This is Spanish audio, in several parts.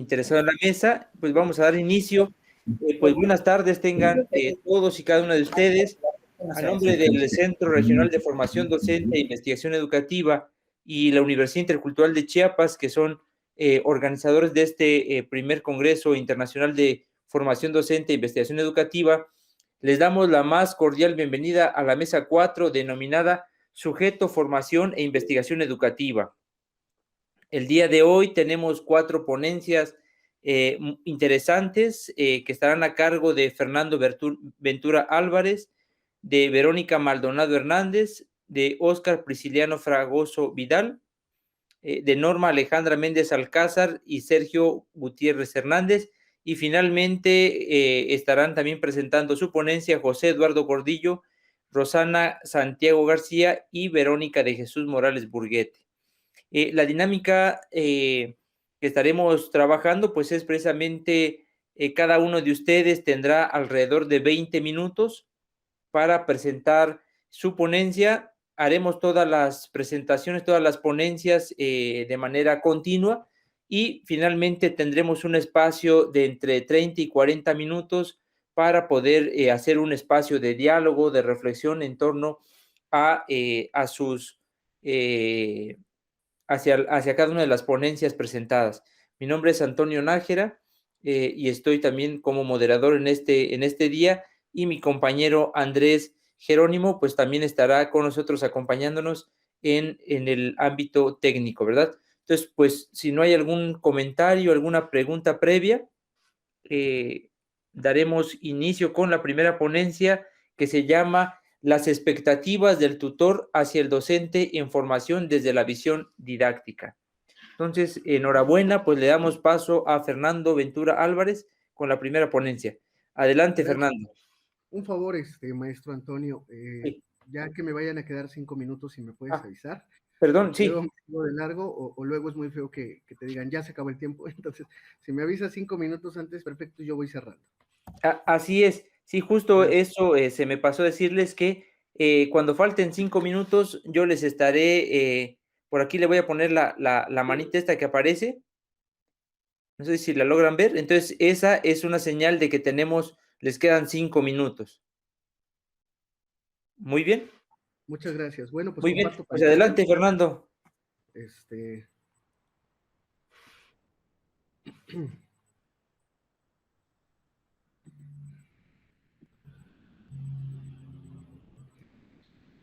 interesado en la mesa, pues vamos a dar inicio. Pues buenas tardes tengan todos y cada uno de ustedes. A nombre del Centro Regional de Formación Docente e Investigación Educativa y la Universidad Intercultural de Chiapas, que son organizadores de este primer Congreso Internacional de Formación Docente e Investigación Educativa, les damos la más cordial bienvenida a la mesa 4, denominada Sujeto, Formación e Investigación Educativa. El día de hoy tenemos 4 ponencias interesantes que estarán a cargo de Fernando Ventura Álvarez, de Verónica Maldonado Hernández, de Óscar Prisciliano Fragoso Vidal, de Norma Alejandra Méndez Alcázar y Sergio Gutiérrez Hernández, y finalmente estarán también presentando su ponencia José Eduardo Gordillo, Rosana Santiago García y Verónica de Jesús Morales Burguete. La dinámica que estaremos trabajando, pues es precisamente cada uno de ustedes tendrá alrededor de 20 minutos para presentar su ponencia. Haremos todas las presentaciones, todas las ponencias de manera continua y finalmente tendremos un espacio de entre 30 y 40 minutos para poder hacer un espacio de diálogo, de reflexión en torno a sus hacia cada una de las ponencias presentadas. Mi nombre es Antonio Nájera y estoy también como moderador en este día, y mi compañero Andrés Jerónimo pues también estará con nosotros acompañándonos en el ámbito técnico, ¿verdad? Entonces, pues si no hay algún comentario, alguna pregunta previa, daremos inicio con la primera ponencia, que se llama Las expectativas del tutor hacia el docente en formación desde la visión didáctica. Entonces, enhorabuena, pues le damos paso a Fernando Ventura Álvarez con la primera ponencia. Adelante, Fernando. Un favor, maestro Antonio, Sí. ya que me vayan a quedar 5 minutos, si me puedes avisar. Perdón, sí. Luego me quedo de largo o luego es muy feo que te digan, ya se acabó el tiempo. Entonces, si me avisas 5 minutos antes, perfecto, yo voy cerrando. Así es. Sí, justo eso se me pasó decirles que cuando falten 5 minutos, yo les estaré, por aquí le voy a poner la manita esta que aparece. No sé si la logran ver. Entonces, esa es una señal de que les quedan 5 minutos. Muy bien. Muchas gracias. Bueno, pues Muy bien. comparto Pues pantalla. adelante, Fernando.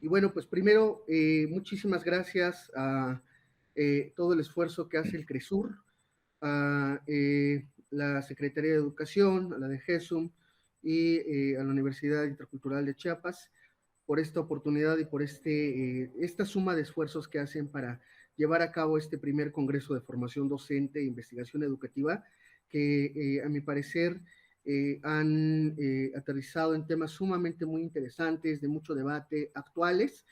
Y bueno, pues primero, muchísimas gracias a todo el esfuerzo que hace el CRESUR, a la Secretaría de Educación, a la de GESUM y a la Universidad Intercultural de Chiapas por esta oportunidad y por esta suma de esfuerzos que hacen para llevar a cabo este primer Congreso de Formación Docente e Investigación Educativa, que a mi parecer han aterrizado en temas sumamente muy interesantes, de mucho debate, actuales,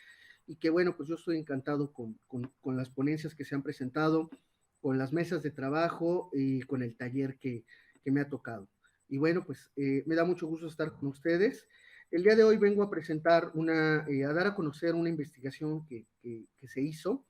y que bueno, pues yo estoy encantado con las ponencias que se han presentado, con las mesas de trabajo y con el taller que me ha tocado. Y bueno, pues me da mucho gusto estar con ustedes. El día de hoy vengo a presentar a dar a conocer una investigación que se hizo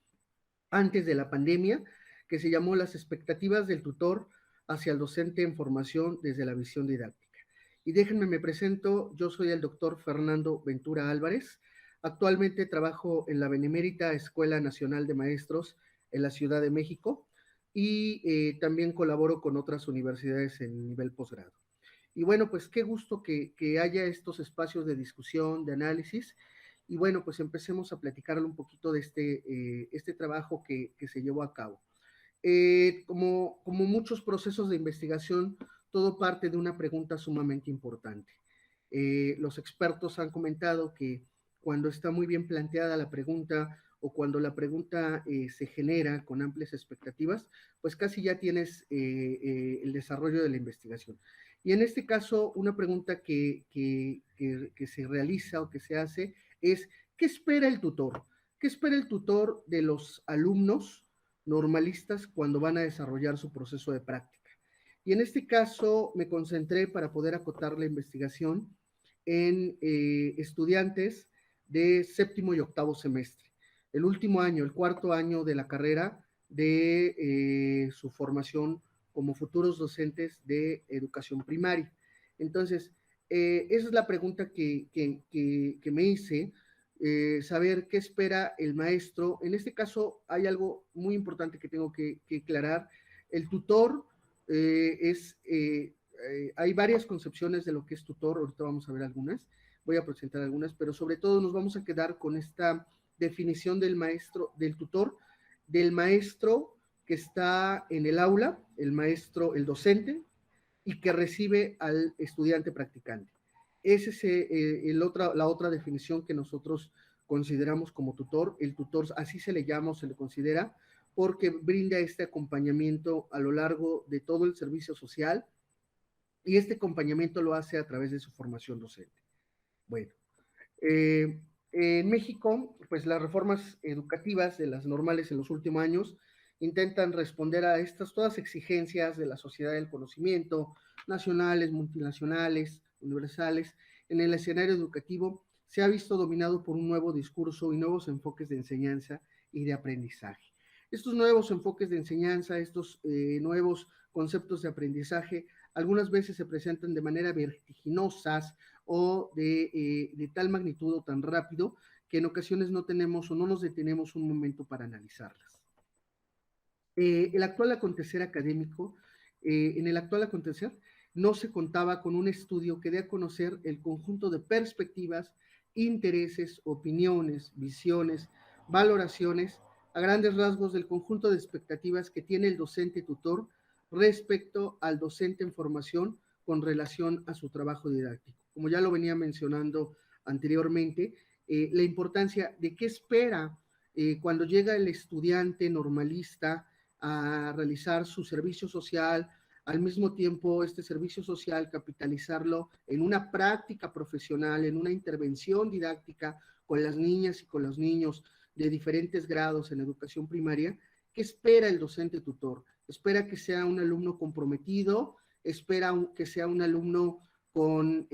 antes de la pandemia, que se llamó Las expectativas del tutor hacia el docente en formación desde la visión didáctica. Y déjenme me presento, yo soy el doctor Fernando Ventura Álvarez. Actualmente trabajo en la Benemérita Escuela Nacional de Maestros en la Ciudad de México y también colaboro con otras universidades en nivel posgrado. Y bueno, pues qué gusto que haya estos espacios de discusión, de análisis. Y bueno, pues empecemos a platicarle un poquito de este trabajo que se llevó a cabo. Como muchos procesos de investigación, todo parte de una pregunta sumamente importante. Los expertos han comentado que cuando está muy bien planteada la pregunta o cuando la pregunta se genera con amplias expectativas, pues casi ya tienes el desarrollo de la investigación. Y en este caso, una pregunta que se realiza o que se hace es, ¿qué espera el tutor? ¿Qué espera el tutor de los alumnos normalistas cuando van a desarrollar su proceso de práctica? Y en este caso me concentré para poder acotar la investigación en estudiantes de séptimo y octavo semestre. El último año, el cuarto año de la carrera de su formación como futuros docentes de educación primaria. Entonces, esa es la pregunta que me hice, saber qué espera el maestro. En este caso hay algo muy importante que tengo que aclarar. El tutor hay varias concepciones de lo que es tutor, ahorita vamos a ver algunas, voy a presentar algunas, pero sobre todo nos vamos a quedar con esta definición del maestro, del tutor, del maestro que está en el aula, el maestro, el docente, y que recibe al estudiante practicante. Esa es la otra definición que nosotros consideramos como tutor. El tutor, así se le llama o se le considera, porque brinda este acompañamiento a lo largo de todo el servicio social, y este acompañamiento lo hace a través de su formación docente. Bueno, en México, pues las reformas educativas de las normales en los últimos años intentan responder a estas todas exigencias de la sociedad del conocimiento, nacionales, multinacionales, universales. En el escenario educativo se ha visto dominado por un nuevo discurso y nuevos enfoques de enseñanza y de aprendizaje. Estos nuevos enfoques de enseñanza, estos nuevos conceptos de aprendizaje, algunas veces se presentan de manera vertiginosas o de tal magnitud o tan rápido que en ocasiones no tenemos o no nos detenemos un momento para analizarlas. El actual acontecer académico, en el actual acontecer no se contaba con un estudio que dé a conocer el conjunto de perspectivas, intereses, opiniones, visiones, valoraciones, a grandes rasgos del conjunto de expectativas que tiene el docente tutor respecto al docente en formación con relación a su trabajo didáctico. Como ya lo venía mencionando anteriormente, la importancia de qué espera cuando llega el estudiante normalista a realizar su servicio social, al mismo tiempo este servicio social capitalizarlo en una práctica profesional, en una intervención didáctica con las niñas y con los niños de diferentes grados en educación primaria. ¿Qué espera el docente tutor? Espera que sea un alumno comprometido, espera que sea un alumno con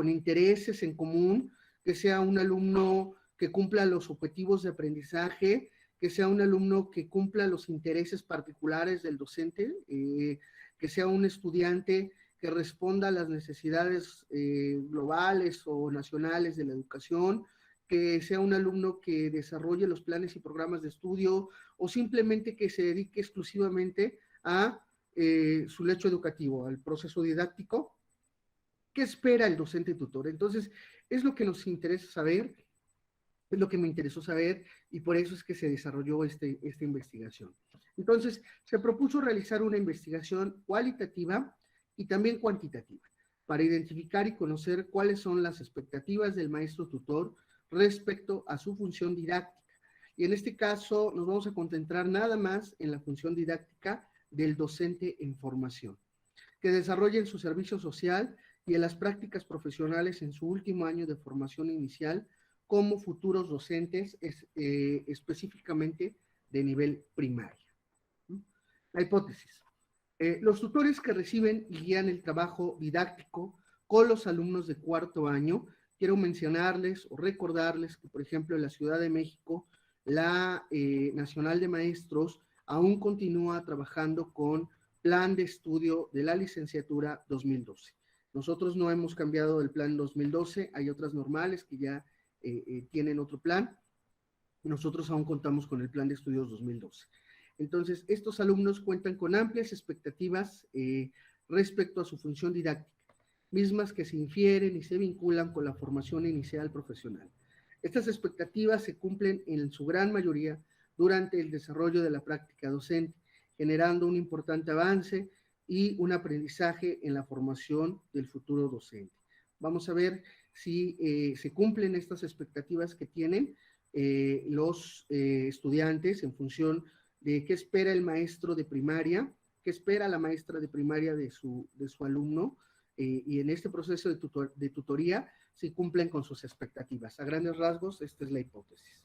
intereses en común, que sea un alumno que cumpla los objetivos de aprendizaje, que sea un alumno que cumpla los intereses particulares del docente, que sea un estudiante que responda a las necesidades globales o nacionales de la educación, que sea un alumno que desarrolle los planes y programas de estudio, o simplemente que se dedique exclusivamente a su lecho educativo, al proceso didáctico. ¿Qué espera el docente tutor? Entonces, es lo que nos interesa saber, es lo que me interesó saber, y por eso es que se desarrolló esta investigación. Entonces, se propuso realizar una investigación cualitativa y también cuantitativa para identificar y conocer cuáles son las expectativas del maestro tutor respecto a su función didáctica. Y en este caso nos vamos a concentrar nada más en la función didáctica del docente en formación, que desarrolle en su servicio social y en las prácticas profesionales en su último año de formación inicial como futuros docentes, específicamente de nivel primario. La hipótesis. Los tutores que reciben y guían el trabajo didáctico con los alumnos de cuarto año, quiero mencionarles o recordarles que, por ejemplo, en la Ciudad de México, la Nacional de Maestros aún continúa trabajando con plan de estudio de la licenciatura 2012. Nosotros no hemos cambiado el plan 2012, hay otras normales que ya tienen otro plan. Nosotros aún contamos con el plan de estudios 2012. Entonces, estos alumnos cuentan con amplias expectativas respecto a su función didáctica, mismas que se infieren y se vinculan con la formación inicial profesional. Estas expectativas se cumplen en su gran mayoría durante el desarrollo de la práctica docente, generando un importante avance y un aprendizaje en la formación del futuro docente. Vamos a ver si se cumplen estas expectativas que tienen los estudiantes en función de qué espera el maestro de primaria, qué espera la maestra de primaria de su alumno, y en este proceso de tutoría si cumplen con sus expectativas. A grandes rasgos, esta es la hipótesis.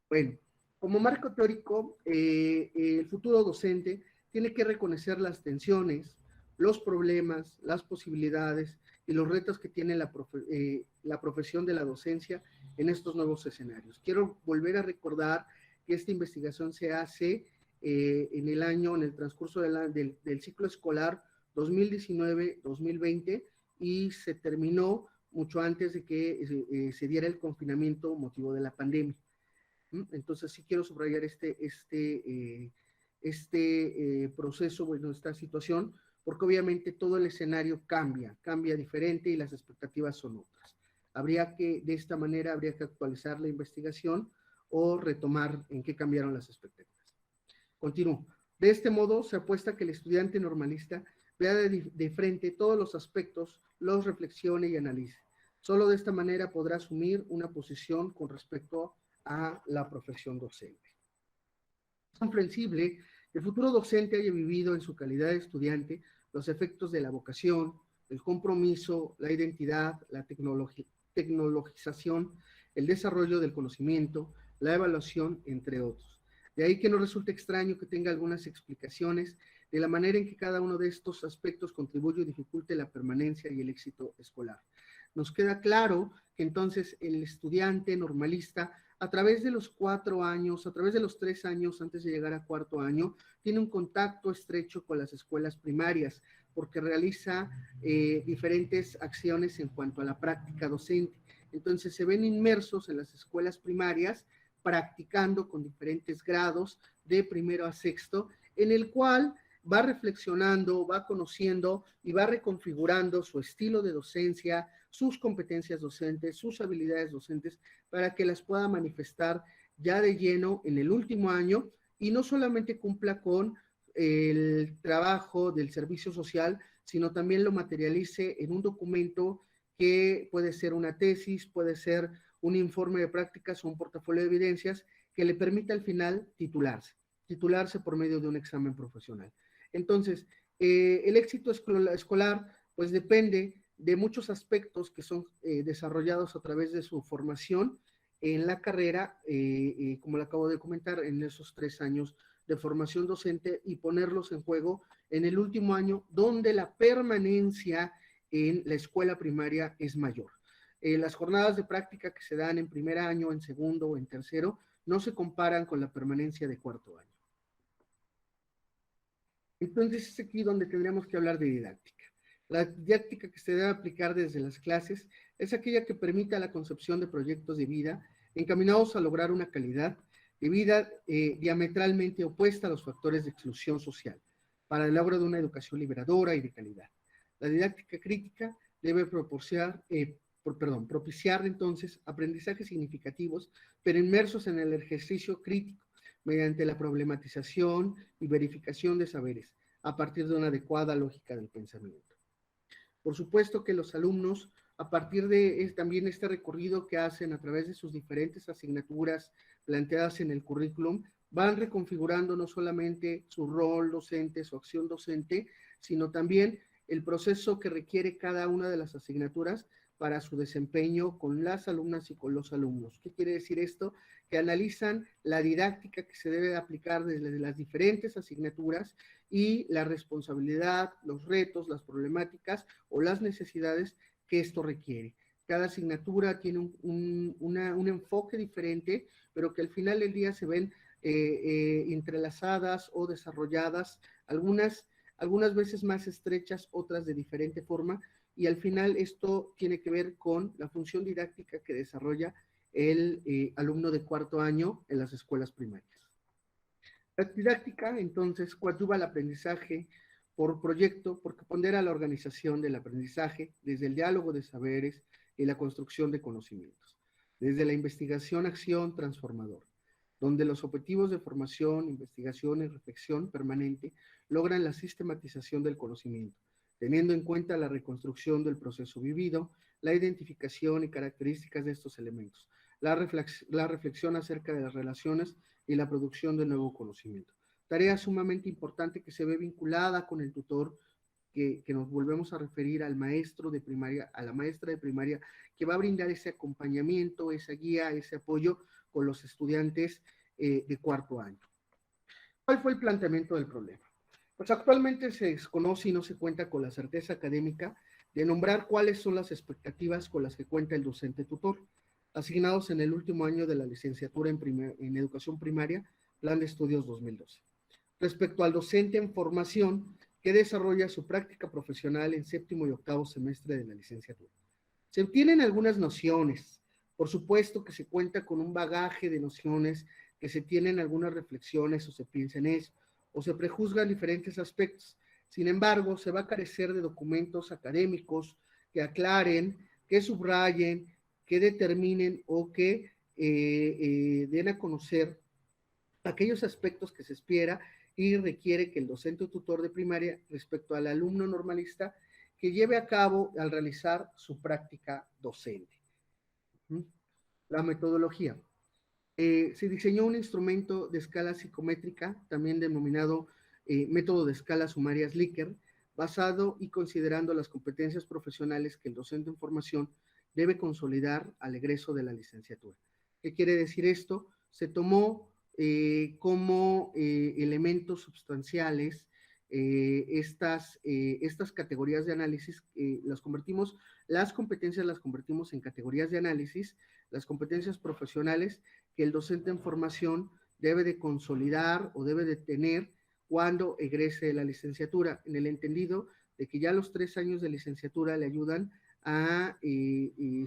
Bueno, como marco teórico, el futuro docente tiene que reconocer las tensiones, los problemas, las posibilidades y los retos que tiene la profesión de la docencia en estos nuevos escenarios. Quiero volver a recordar que esta investigación se hace en el transcurso del ciclo escolar 2019-2020 y se terminó mucho antes de que se diera el confinamiento motivo de la pandemia. Entonces sí quiero subrayar este proceso, bueno, esta situación, porque obviamente todo el escenario cambia diferente y las expectativas son otras. De esta manera, habría que actualizar la investigación o retomar en qué cambiaron las expectativas. Continúo. De este modo, se apuesta que el estudiante normalista vea de frente todos los aspectos, los reflexione y analice. Solo de esta manera podrá asumir una posición con respecto a la profesión docente. Es comprensible que el futuro docente haya vivido en su calidad de estudiante los efectos de la vocación, el compromiso, la identidad, la tecnologización, el desarrollo del conocimiento, la evaluación, entre otros. De ahí que no resulte extraño que tenga algunas explicaciones de la manera en que cada uno de estos aspectos contribuye o dificulte la permanencia y el éxito escolar. Nos queda claro que entonces el estudiante normalista, a través de los 4 años, a través de los 3 años antes de llegar a cuarto año, tiene un contacto estrecho con las escuelas primarias, porque realiza diferentes acciones en cuanto a la práctica docente. Entonces se ven inmersos en las escuelas primarias, practicando con diferentes grados de primero a sexto, en el cual va reflexionando, va conociendo y va reconfigurando su estilo de docencia, sus competencias docentes, sus habilidades docentes, para que las pueda manifestar ya de lleno en el último año y no solamente cumpla con el trabajo del servicio social, sino también lo materialice en un documento que puede ser una tesis, puede ser un informe de prácticas o un portafolio de evidencias que le permita al final titularse por medio de un examen profesional. Entonces, el éxito escolar pues depende de muchos aspectos que son desarrollados a través de su formación en la carrera, como lo acabo de comentar, en esos 3 años de formación docente y ponerlos en juego en el último año, donde la permanencia en la escuela primaria es mayor. Las jornadas de práctica que se dan en primer año, en segundo o en tercero, no se comparan con la permanencia de cuarto año. Entonces es aquí donde tendríamos que hablar de didáctica. La didáctica que se debe aplicar desde las clases es aquella que permita la concepción de proyectos de vida encaminados a lograr una calidad de vida diametralmente opuesta a los factores de exclusión social, para el logro de una educación liberadora y de calidad. La didáctica crítica debe propiciar entonces aprendizajes significativos, pero inmersos en el ejercicio crítico, mediante la problematización y verificación de saberes, a partir de una adecuada lógica del pensamiento. Por supuesto que los alumnos, a partir de también este recorrido que hacen a través de sus diferentes asignaturas planteadas en el currículum, van reconfigurando no solamente su rol docente, su acción docente, sino también el proceso que requiere cada una de las asignaturas para su desempeño con las alumnas y con los alumnos. ¿Qué quiere decir esto? Que analizan la didáctica que se debe aplicar desde las diferentes asignaturas y la responsabilidad, los retos, las problemáticas o las necesidades que esto requiere. Cada asignatura tiene un enfoque diferente, pero que al final del día se ven entrelazadas o desarrolladas, algunas veces más estrechas, otras de diferente forma, y al final esto tiene que ver con la función didáctica que desarrolla el alumno de cuarto año en las escuelas primarias. La didáctica, entonces, coadyuva al aprendizaje por proyecto, porque pondera la organización del aprendizaje desde el diálogo de saberes y la construcción de conocimientos, desde la investigación-acción transformador, donde los objetivos de formación, investigación y reflexión permanente logran la sistematización del conocimiento, teniendo en cuenta la reconstrucción del proceso vivido, la identificación y características de estos elementos, la reflexión acerca de las relaciones y la producción de nuevo conocimiento. Tarea sumamente importante que se ve vinculada con el tutor, que nos volvemos a referir al maestro de primaria, a la maestra de primaria, que va a brindar ese acompañamiento, esa guía, ese apoyo con los estudiantes de cuarto año. ¿Cuál fue el planteamiento del problema? Pues actualmente se desconoce y no se cuenta con la certeza académica de nombrar cuáles son las expectativas con las que cuenta el docente tutor, asignados en el último año de la licenciatura en educación primaria, Plan de Estudios 2012. respecto al docente en formación que desarrolla su práctica profesional en séptimo y octavo semestre de la licenciatura. Se obtienen algunas nociones, por supuesto que se cuenta con un bagaje de nociones, que se tienen algunas reflexiones o se piensa en eso, o se prejuzgan diferentes aspectos. Sin embargo, se va a carecer de documentos académicos que aclaren, que subrayen, que determinen o que den a conocer aquellos aspectos que se espera y requiere que el docente o tutor de primaria respecto al alumno normalista que lleve a cabo al realizar su práctica docente. La metodología. Se diseñó un instrumento de escala psicométrica, también denominado método de escalas sumarias Likert, basado y considerando las competencias profesionales que el docente en formación debe consolidar al egreso de la licenciatura. ¿Qué quiere decir esto? Se tomó como elementos sustanciales estas categorías de análisis, las competencias las convertimos en categorías de análisis, las competencias profesionales que el docente en formación debe de consolidar o debe de tener cuando egrese de la licenciatura, en el entendido de que ya los 3 años de licenciatura le ayudan a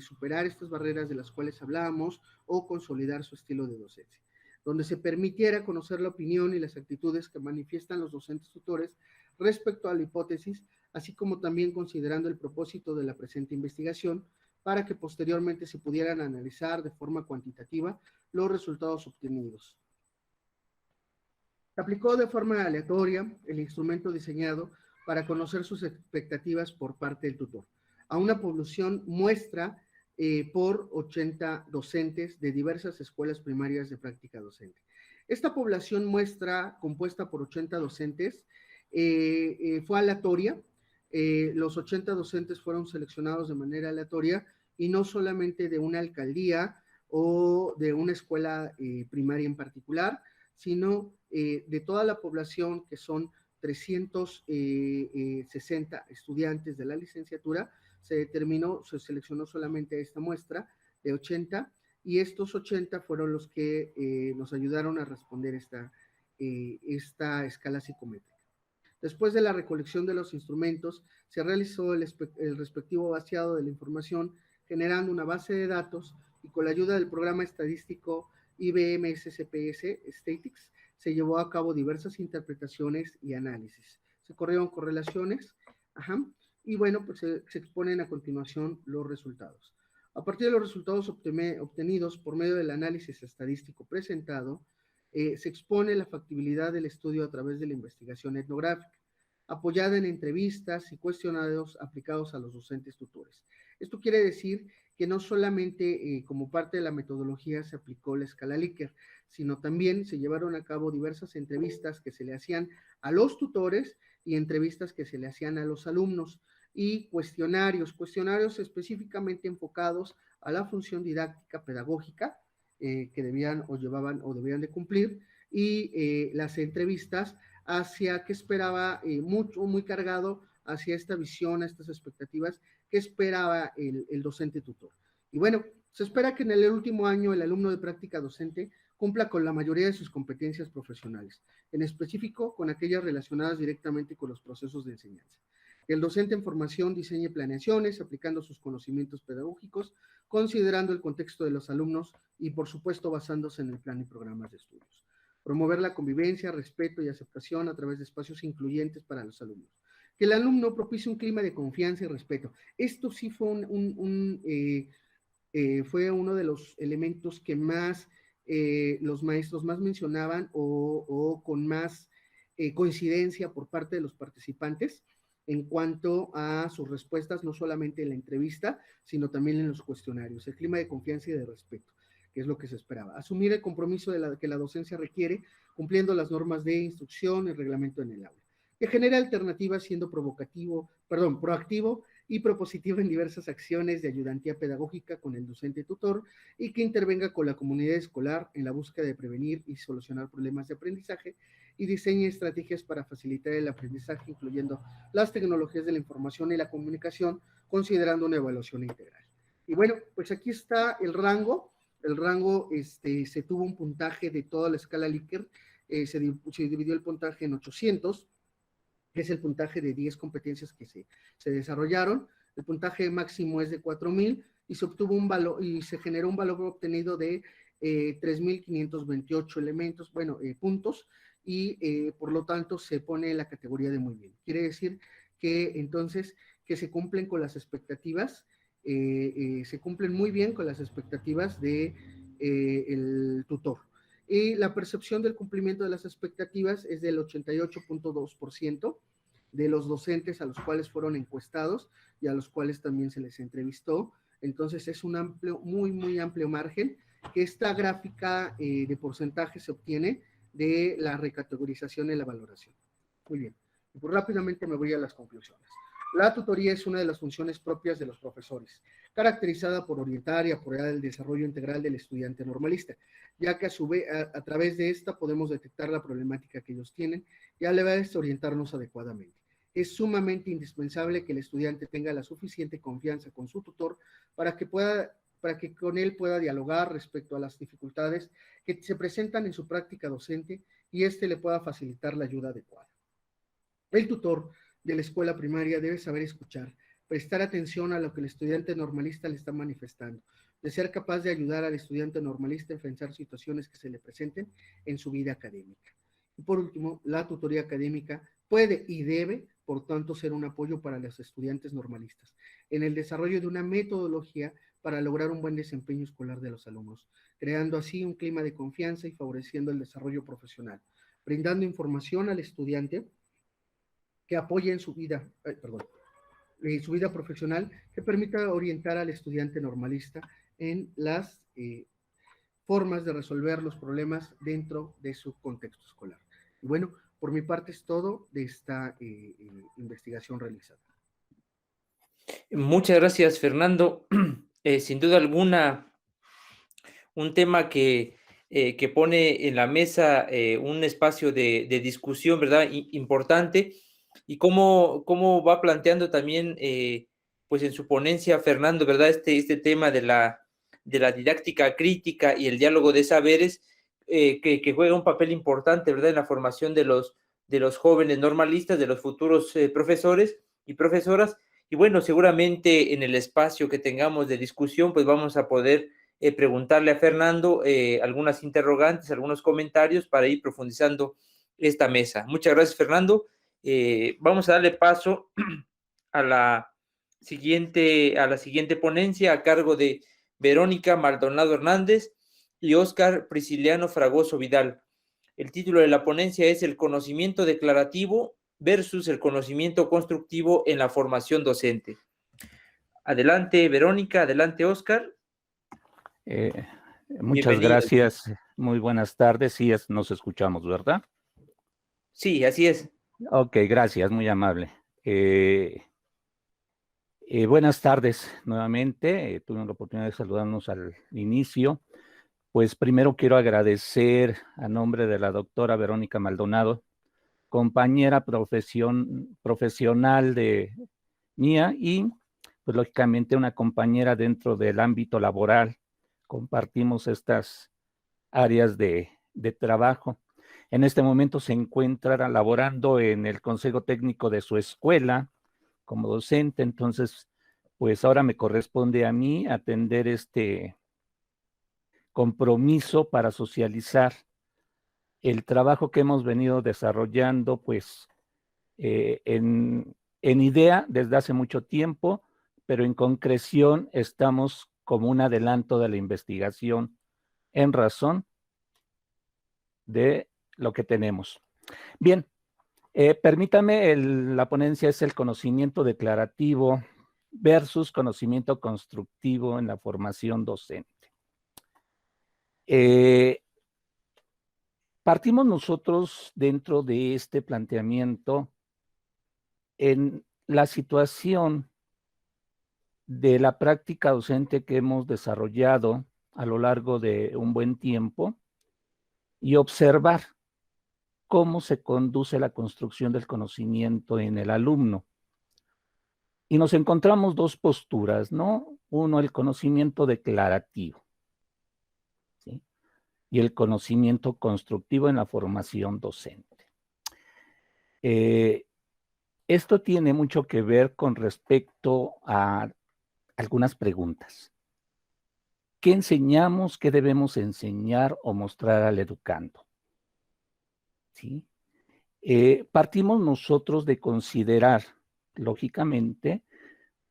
superar estas barreras de las cuales hablábamos o consolidar su estilo de docencia, donde se permitiera conocer la opinión y las actitudes que manifiestan los docentes tutores respecto a la hipótesis, así como también considerando el propósito de la presente investigación, para que posteriormente se pudieran analizar de forma cuantitativa los resultados obtenidos. Se aplicó de forma aleatoria el instrumento diseñado para conocer sus expectativas por parte del tutor, a una población muestra por 80 docentes de diversas escuelas primarias de práctica docente. Esta población muestra, compuesta por 80 docentes, fue aleatoria. Los 80 docentes fueron seleccionados de manera aleatoria y no solamente de una alcaldía o de una escuela primaria en particular, sino de toda la población, que son 360 estudiantes de la licenciatura. Se seleccionó solamente esta muestra de 80, y estos 80 fueron los que nos ayudaron a responder esta escala psicométrica. Después de la recolección de los instrumentos, se realizó el respectivo vaciado de la información, generando una base de datos, y con la ayuda del programa estadístico IBM SCPS Statistics, se llevó a cabo diversas interpretaciones y análisis. Se corrieron correlaciones, y bueno, pues se exponen a continuación los resultados. A partir de los resultados obtenidos por medio del análisis estadístico presentado, se expone la factibilidad del estudio a través de la investigación etnográfica, apoyada en entrevistas y cuestionarios aplicados a los docentes tutores. Esto quiere decir que no solamente como parte de la metodología se aplicó la escala Likert, sino también se llevaron a cabo diversas entrevistas que se le hacían a los tutores y entrevistas que se le hacían a los alumnos, y cuestionarios específicamente enfocados a la función didáctica pedagógica que debían o deberían de cumplir, y las entrevistas hacia qué esperaba, muy cargado hacia esta visión, a estas expectativas que esperaba el docente tutor. Y bueno, se espera que en el último año el alumno de práctica docente cumpla con la mayoría de sus competencias profesionales, en específico con aquellas relacionadas directamente con los procesos de enseñanza. El docente en formación diseñe planeaciones aplicando sus conocimientos pedagógicos, considerando el contexto de los alumnos y, por supuesto, basándose en el plan y programas de estudios. Promover la convivencia, respeto y aceptación a través de espacios incluyentes para los alumnos. Que el alumno propicie un clima de confianza y respeto. Esto sí fue fue uno de los elementos que más los maestros más mencionaban o con más coincidencia por parte de los participantes en cuanto a sus respuestas, no solamente en la entrevista, sino también en los cuestionarios. El clima de confianza y de respeto, que es lo que se esperaba. Asumir el compromiso que la docencia requiere, cumpliendo las normas de instrucción y reglamento en el aula. Que genere alternativas siendo proactivo y propositivo en diversas acciones de ayudantía pedagógica con el docente tutor, y que intervenga con la comunidad escolar en la búsqueda de prevenir y solucionar problemas de aprendizaje, y diseñe estrategias para facilitar el aprendizaje, incluyendo las tecnologías de la información y la comunicación, considerando una evaluación integral. Y bueno, pues aquí está el rango. El rango se tuvo un puntaje de toda la escala Likert se dividió el puntaje en 800, que es el puntaje de 10 competencias que se desarrollaron. El puntaje máximo es de 4000 y se obtuvo un valor y se generó un valor obtenido de 3528 elementos, puntos, y por lo tanto se pone en la categoría de muy bien. Quiere decir que entonces que se cumplen con las expectativas, se cumplen muy bien con las expectativas de el tutor. Y la percepción del cumplimiento de las expectativas es del 88.2% de los docentes a los cuales fueron encuestados y a los cuales también se les entrevistó. Entonces es un amplio, muy, muy amplio margen que esta gráfica de porcentaje se obtiene de la recategorización y la valoración. Muy bien, y pues rápidamente me voy a las conclusiones. La tutoría es una de las funciones propias de los profesores, caracterizada por orientar y apoyar el desarrollo integral del estudiante normalista, ya que a su vez, a través de esta podemos detectar la problemática que ellos tienen y a la vez orientarnos adecuadamente. Es sumamente indispensable que el estudiante tenga la suficiente confianza con su tutor para que con él pueda dialogar respecto a las dificultades que se presentan en su práctica docente y éste le pueda facilitar la ayuda adecuada. El tutor de la escuela primaria debe saber escuchar, prestar atención a lo que el estudiante normalista le está manifestando, de ser capaz de ayudar al estudiante normalista a enfrentar situaciones que se le presenten en su vida académica. Y por último, la tutoría académica puede y debe, por tanto, ser un apoyo para los estudiantes normalistas en el desarrollo de una metodología para lograr un buen desempeño escolar de los alumnos, creando así un clima de confianza y favoreciendo el desarrollo profesional, brindando información al estudiante que apoye en su vida, su vida profesional, que permita orientar al estudiante normalista en las formas de resolver los problemas dentro de su contexto escolar. Y bueno, por mi parte es todo de esta investigación realizada. Muchas gracias, Fernando. Sin duda alguna, un tema que pone en la mesa un espacio de discusión, ¿verdad? Importante, y cómo va planteando también, pues en su ponencia, Fernando, ¿verdad? Este tema de la didáctica crítica y el diálogo de saberes, que juega un papel importante, ¿verdad? En la formación de los jóvenes normalistas, de los futuros profesores y profesoras. Y bueno, seguramente en el espacio que tengamos de discusión, pues vamos a poder preguntarle a Fernando algunas interrogantes, algunos comentarios para ir profundizando esta mesa. Muchas gracias, Fernando. Vamos a darle paso a la siguiente ponencia a cargo de Verónica Maldonado Hernández y Óscar Prisciliano Fragoso Vidal. El título de la ponencia es El conocimiento declarativo versus el conocimiento constructivo en la formación docente. Adelante, Verónica, adelante, Óscar. Muchas gracias, muy buenas tardes, sí, nos escuchamos, ¿verdad? Sí, así es. Ok, gracias, muy amable. Buenas tardes nuevamente, tuvimos la oportunidad de saludarnos al inicio. Pues primero quiero agradecer a nombre de la doctora Verónica Maldonado, compañera profesional de mía y pues lógicamente una compañera dentro del ámbito laboral. Compartimos estas áreas de trabajo. En este momento se encuentra laborando en el consejo técnico de su escuela como docente, entonces pues ahora me corresponde a mí atender este compromiso para socializar el trabajo que hemos venido desarrollando pues en idea desde hace mucho tiempo, pero en concreción estamos como un adelanto de la investigación en razón de lo que tenemos. Bien, permítame, la ponencia es el conocimiento declarativo versus conocimiento constructivo en la formación docente. Partimos nosotros dentro de este planteamiento en la situación de la práctica docente que hemos desarrollado a lo largo de un buen tiempo y observar cómo se conduce la construcción del conocimiento en el alumno. Y nos encontramos dos posturas, ¿no? Uno, el conocimiento declarativo, ¿sí? y el conocimiento constructivo en la formación docente. Esto tiene mucho que ver con respecto a algunas preguntas. ¿Qué enseñamos? ¿Qué debemos enseñar o mostrar al educando? ¿Sí? Partimos nosotros de considerar, lógicamente,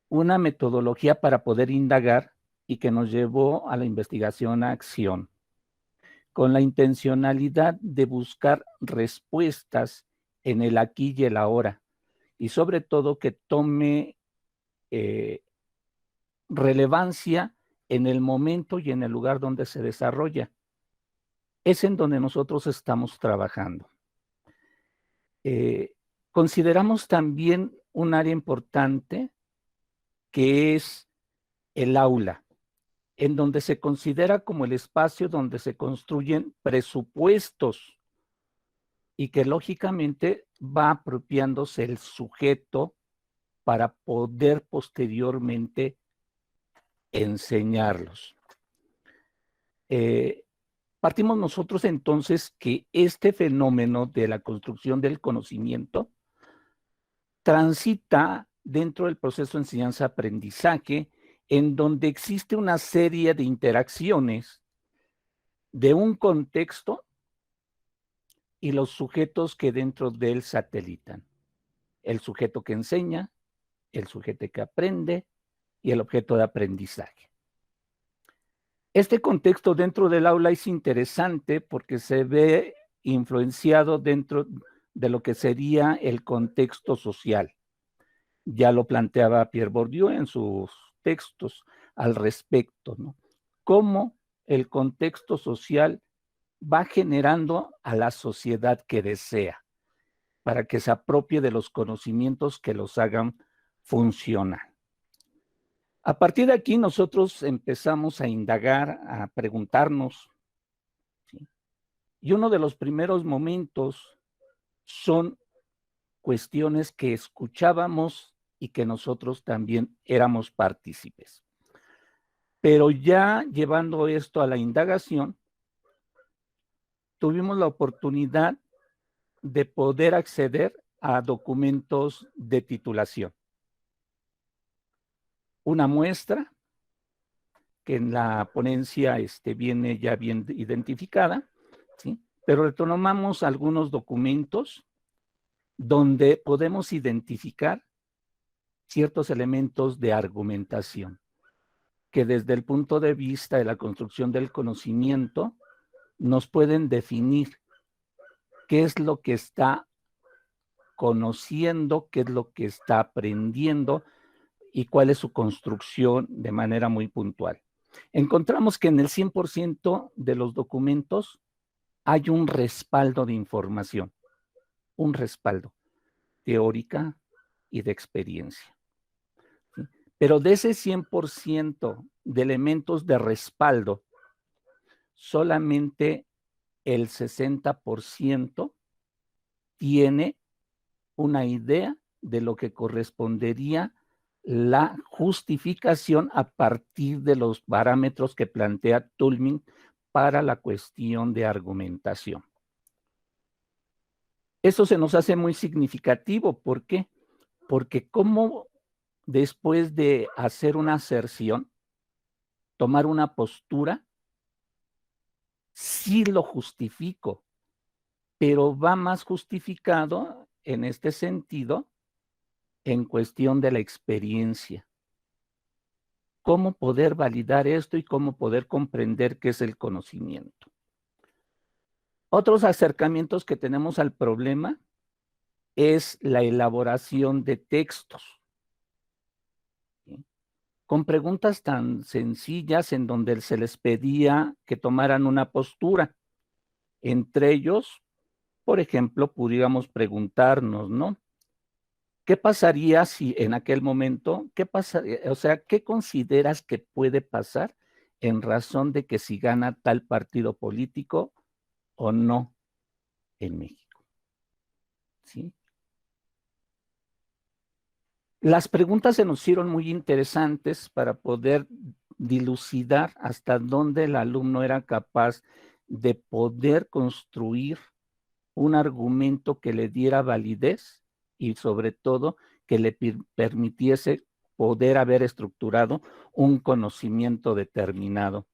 una metodología para poder indagar y que nos llevó a la investigación a acción, con la intencionalidad de buscar respuestas en el aquí y el ahora, y sobre todo que tome relevancia en el momento y en el lugar donde se desarrolla. Es en donde nosotros estamos trabajando. Consideramos también un área importante que es el aula, en donde se considera como el espacio donde se construyen presupuestos y que lógicamente va apropiándose el sujeto para poder posteriormente enseñarlos. Partimos nosotros entonces que este fenómeno de la construcción del conocimiento transita dentro del proceso de enseñanza-aprendizaje, en donde existe una serie de interacciones de un contexto y los sujetos que dentro de él satelitan. El sujeto que enseña, el sujeto que aprende y el objeto de aprendizaje. Este contexto dentro del aula es interesante porque se ve influenciado dentro de lo que sería el contexto social. Ya lo planteaba Pierre Bourdieu en sus textos al respecto, ¿no? Cómo el contexto social va generando a la sociedad que desea para que se apropie de los conocimientos que los hagan funcionar. A partir de aquí nosotros empezamos a indagar, a preguntarnos, ¿sí? Y uno de los primeros momentos son cuestiones que escuchábamos y que nosotros también éramos partícipes. Pero ya llevando esto a la indagación, tuvimos la oportunidad de poder acceder a documentos de titulación. Una muestra que en la ponencia viene ya bien identificada, ¿sí? Pero retomamos algunos documentos donde podemos identificar ciertos elementos de argumentación que desde el punto de vista de la construcción del conocimiento nos pueden definir qué es lo que está conociendo, qué es lo que está aprendiendo y cuál es su construcción de manera muy puntual. Encontramos que en el 100% de los documentos hay un respaldo de información, un respaldo teórica y de experiencia. ¿Sí? Pero de ese 100% de elementos de respaldo, solamente el 60% tiene una idea de lo que correspondería la justificación a partir de los parámetros que plantea Toulmin para la cuestión de argumentación. Eso se nos hace muy significativo. ¿Por qué? Porque como después de hacer una aserción, tomar una postura, sí lo justifico, pero va más justificado en este sentido en cuestión de la experiencia. Cómo poder validar esto y cómo poder comprender qué es el conocimiento. Otros acercamientos que tenemos al problema es la elaboración de textos, ¿sí? Con preguntas tan sencillas en donde se les pedía que tomaran una postura. Entre ellos, por ejemplo, pudiéramos preguntarnos, ¿no? ¿Qué pasaría si en aquel momento, qué consideras que puede pasar en razón de que si gana tal partido político o no en México? ¿Sí? Las preguntas se nos hicieron muy interesantes para poder dilucidar hasta dónde el alumno era capaz de poder construir un argumento que le diera validez y sobre todo que le permitiese poder haber estructurado un conocimiento determinado.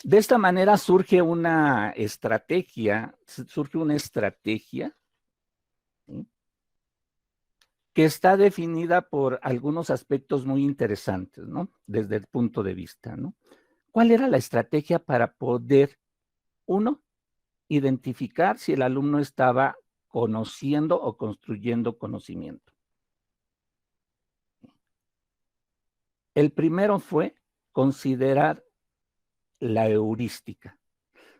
De esta manera surge una estrategia, ¿sí? Que está definida por algunos aspectos muy interesantes, ¿no? Desde el punto de vista, ¿no? ¿Cuál era la estrategia para poder, uno, identificar si el alumno estaba conociendo o construyendo conocimiento? El primero fue considerar la heurística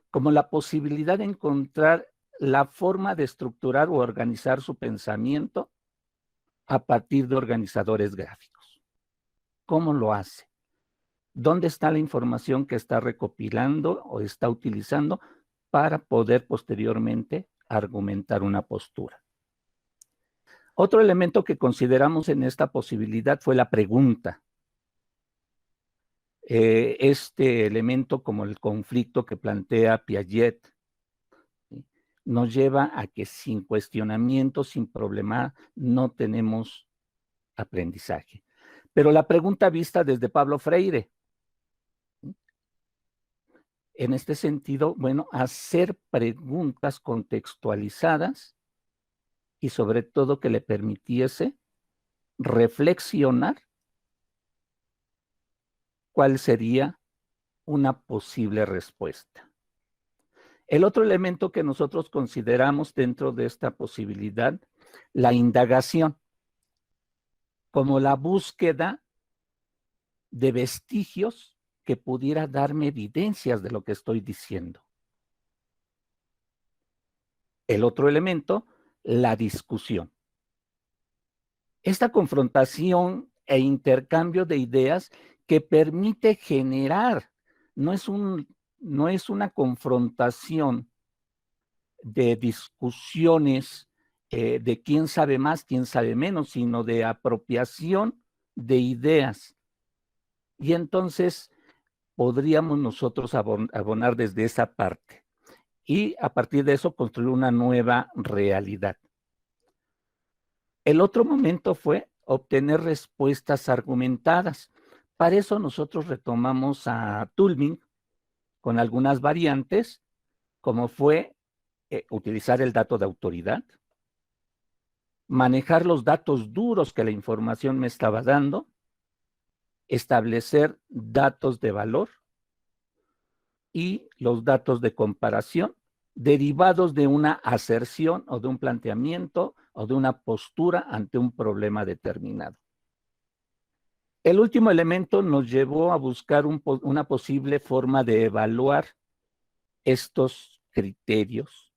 como la posibilidad de encontrar la forma de estructurar o organizar su pensamiento a partir de organizadores gráficos. ¿Cómo lo hace? ¿Dónde está la información que está recopilando o está utilizando para poder posteriormente argumentar una postura? Otro elemento que consideramos en esta posibilidad fue la pregunta. Este elemento, como el conflicto que plantea Piaget, ¿sí?, nos lleva a que sin cuestionamiento, sin problema, no tenemos aprendizaje. Pero la pregunta vista desde Pablo Freire, ¿sí?, en este sentido, bueno, hacer preguntas contextualizadas y sobre todo que le permitiese reflexionar cuál sería una posible respuesta. El otro elemento que nosotros consideramos dentro de esta posibilidad, la indagación, como la búsqueda de vestigios que pudiera darme evidencias de lo que estoy diciendo. El otro elemento, la discusión. Esta confrontación e intercambio de ideas que permite generar, no es una confrontación de discusiones de quién sabe más, quién sabe menos, sino de apropiación de ideas. Y entonces podríamos nosotros abonar desde esa parte y a partir de eso construir una nueva realidad. El otro momento fue obtener respuestas argumentadas. Para eso nosotros retomamos a Toulmin con algunas variantes, como fue utilizar el dato de autoridad, manejar los datos duros que la información me estaba dando, establecer datos de valor y los datos de comparación derivados de una aserción o de un planteamiento o de una postura ante un problema determinado. El último elemento nos llevó a buscar una posible forma de evaluar estos criterios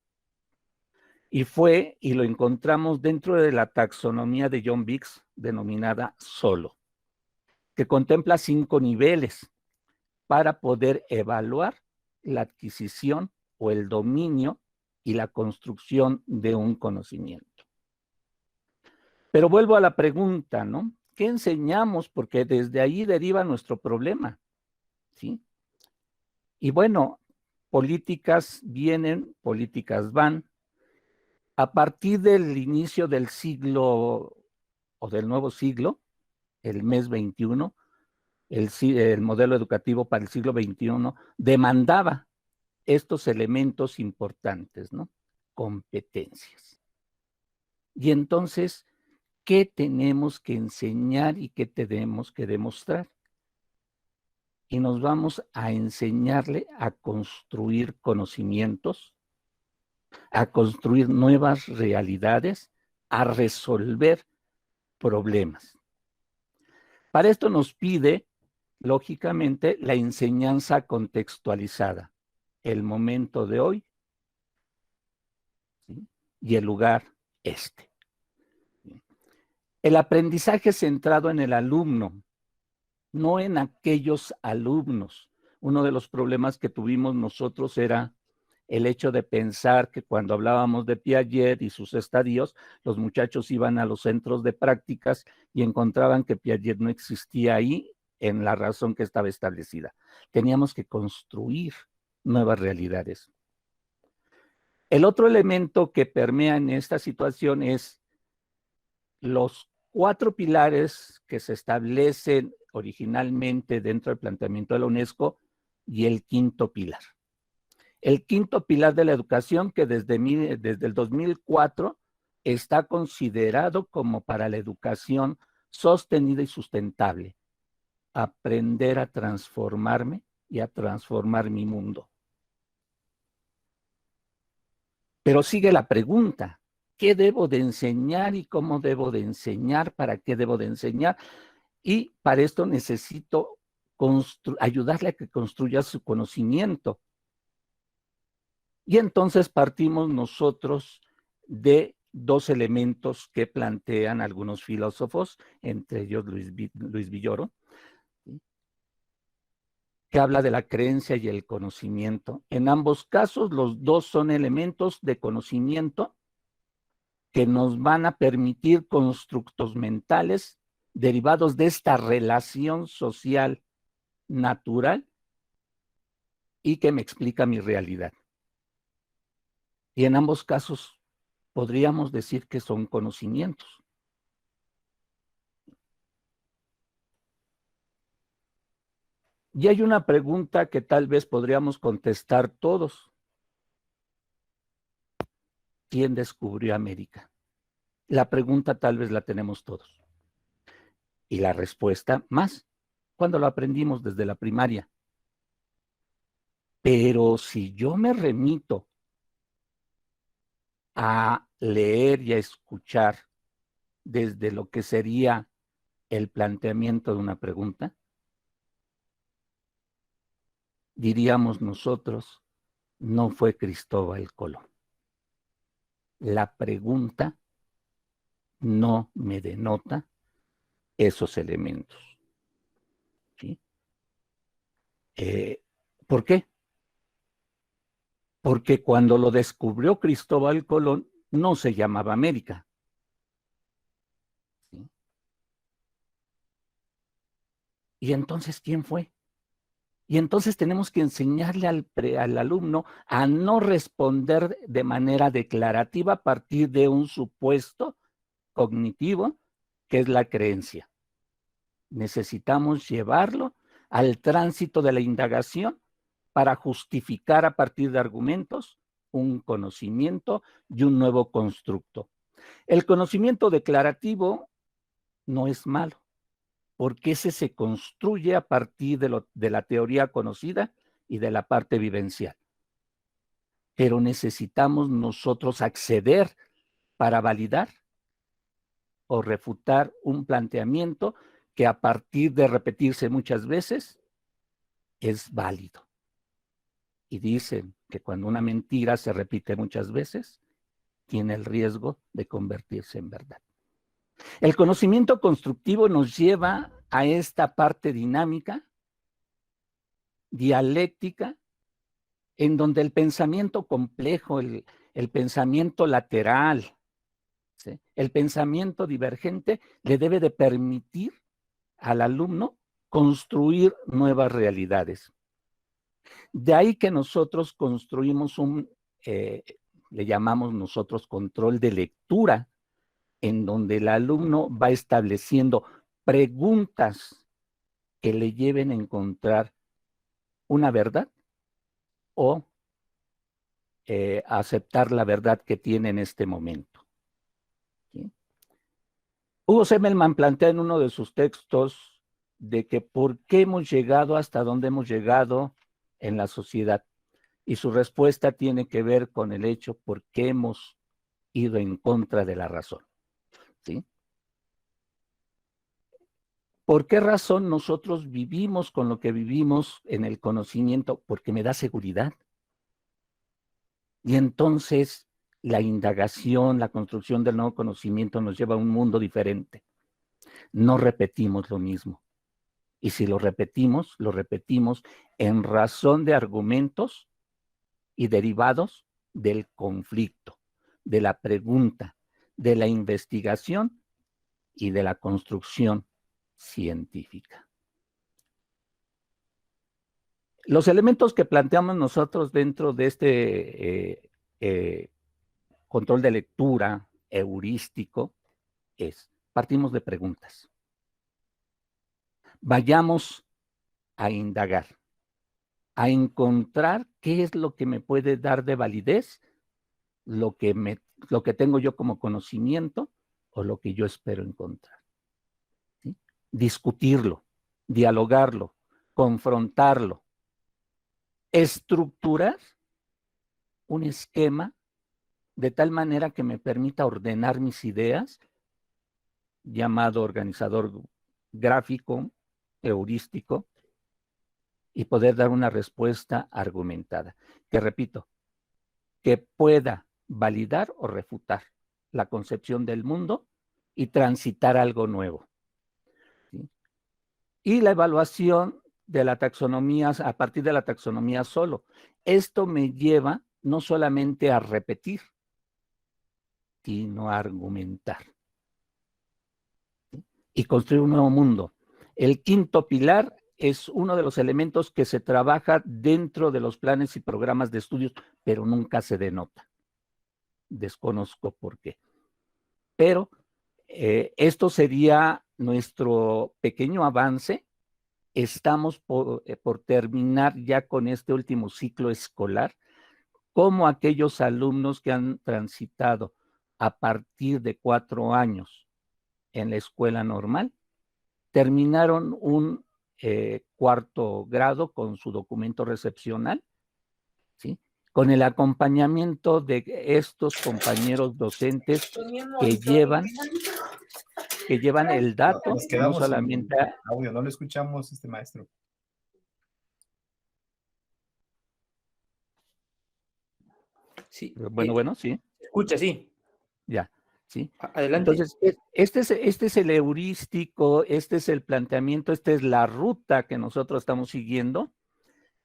y lo encontramos dentro de la taxonomía de John Biggs denominada SOLO, que contempla 5 niveles para poder evaluar la adquisición o el dominio y la construcción de un conocimiento. Pero vuelvo a la pregunta, ¿no? ¿Qué enseñamos? Porque desde ahí deriva nuestro problema, ¿sí? Y bueno, políticas vienen, políticas van. A partir del inicio del siglo o del nuevo siglo, el mes 21, el modelo educativo para el siglo XXI demandaba estos elementos importantes, ¿no? Competencias. Y entonces, ¿qué tenemos que enseñar y qué tenemos que demostrar? Y nos vamos a enseñarle a construir conocimientos, a construir nuevas realidades, a resolver problemas. Para esto nos pide, lógicamente, la enseñanza contextualizada, el momento de hoy, ¿sí?, y el lugar este. El aprendizaje centrado en el alumno, no en aquellos alumnos. Uno de los problemas que tuvimos nosotros era el hecho de pensar que cuando hablábamos de Piaget y sus estadios, los muchachos iban a los centros de prácticas y encontraban que Piaget no existía ahí en la razón que estaba establecida. Teníamos que construir nuevas realidades. El otro elemento que permea en esta situación es los 4 pilares que se establecen originalmente dentro del planteamiento de la UNESCO y el 5º pilar. El 5º pilar de la educación, que desde el 2004 está considerado como para la educación sostenida y sustentable. Aprender a transformarme y a transformar mi mundo. Pero sigue la pregunta, ¿qué debo de enseñar y cómo debo de enseñar? ¿Para qué debo de enseñar? Y para esto necesito ayudarle a que construya su conocimiento. Y entonces partimos nosotros de 2 elementos que plantean algunos filósofos, entre ellos Luis Villoro, ¿sí?, que habla de la creencia y el conocimiento. En ambos casos, los 2 son elementos de conocimiento que nos van a permitir constructos mentales derivados de esta relación social natural y que me explica mi realidad. Y en ambos casos podríamos decir que son conocimientos. Y hay una pregunta que tal vez podríamos contestar todos. ¿Quién descubrió América? La pregunta tal vez la tenemos todos. Y la respuesta más, cuando lo aprendimos desde la primaria. Pero si yo me remito a leer y a escuchar desde lo que sería el planteamiento de una pregunta, diríamos nosotros, no fue Cristóbal Colón. La pregunta no me denota esos elementos. ¿Sí? ¿Por qué? Porque cuando lo descubrió Cristóbal Colón, no se llamaba América. ¿Sí? ¿Y entonces quién fue? Y entonces tenemos que enseñarle al alumno a no responder de manera declarativa a partir de un supuesto cognitivo, que es la creencia. Necesitamos llevarlo al tránsito de la indagación para justificar a partir de argumentos un conocimiento y un nuevo constructo. El conocimiento declarativo no es malo, porque ese se construye a partir de la teoría conocida y de la parte vivencial. Pero necesitamos nosotros acceder para validar o refutar un planteamiento que a partir de repetirse muchas veces es válido. Y dicen que cuando una mentira se repite muchas veces, tiene el riesgo de convertirse en verdad. El conocimiento constructivo nos lleva a esta parte dinámica, dialéctica, en donde el pensamiento complejo, el pensamiento lateral, ¿sí?, el pensamiento divergente le debe de permitir al alumno construir nuevas realidades. De ahí que nosotros construimos le llamamos nosotros control de lectura, en donde el alumno va estableciendo preguntas que le lleven a encontrar una verdad o aceptar la verdad que tiene en este momento. ¿Sí? Hugo Semmelmann plantea en uno de sus textos de que por qué hemos llegado hasta donde hemos llegado en la sociedad. Y su respuesta tiene que ver con el hecho por qué hemos ido en contra de la razón. ¿Sí? ¿Por qué razón nosotros vivimos con lo que vivimos en el conocimiento? Porque me da seguridad. Y entonces la indagación, la construcción del nuevo conocimiento nos lleva a un mundo diferente. No repetimos lo mismo. Y si lo repetimos en razón de argumentos y derivados del conflicto, de la pregunta, de la investigación y de la construcción científica. Los elementos que planteamos nosotros dentro de este control de lectura heurístico partimos de preguntas. Vayamos a indagar, a encontrar qué es lo que me puede dar de validez, lo que tengo yo como conocimiento o lo que yo espero encontrar. ¿Sí? Discutirlo, dialogarlo, confrontarlo, estructurar un esquema de tal manera que me permita ordenar mis ideas, llamado organizador gráfico, heurístico, y poder dar una respuesta argumentada. Que repito, que pueda validar o refutar la concepción del mundo y transitar algo nuevo. ¿Sí? Y la evaluación de la taxonomía, a partir de la taxonomía solo. Esto me lleva no solamente a repetir, sino a argumentar. ¿Sí? Y construir un nuevo mundo. El quinto pilar es uno de los elementos que se trabaja dentro de los planes y programas de estudios, pero nunca se denota. Desconozco por qué. Pero esto sería nuestro pequeño avance. Estamos por terminar ya con este último ciclo escolar, como aquellos alumnos que han transitado a partir de 4 años en la escuela normal, terminaron un cuarto grado con su documento recepcional, ¿sí? Con el acompañamiento de estos compañeros docentes que llevan el dato, Nos quedamos no solamente sin audio, no lo escuchamos, maestro. Sí. Bueno, sí. Escucha, sí. Ya, sí. Adelante. Entonces, este es el heurístico, este es el planteamiento, esta es la ruta que nosotros estamos siguiendo,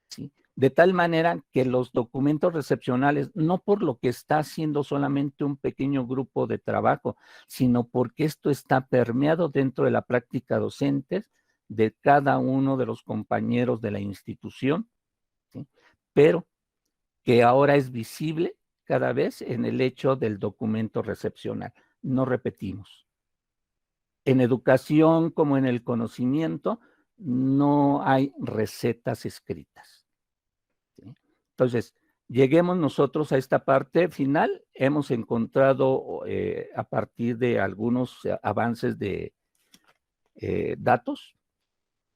¿sí? De tal manera que los documentos recepcionales, no por lo que está haciendo solamente un pequeño grupo de trabajo, sino porque esto está permeado dentro de la práctica docente de cada uno de los compañeros de la institución, ¿sí? Pero que ahora es visible cada vez en el hecho del documento recepcional. No repetimos. En educación como en el conocimiento no hay recetas escritas. ¿Sí? Entonces, lleguemos nosotros a esta parte final. Hemos encontrado a partir de algunos avances de datos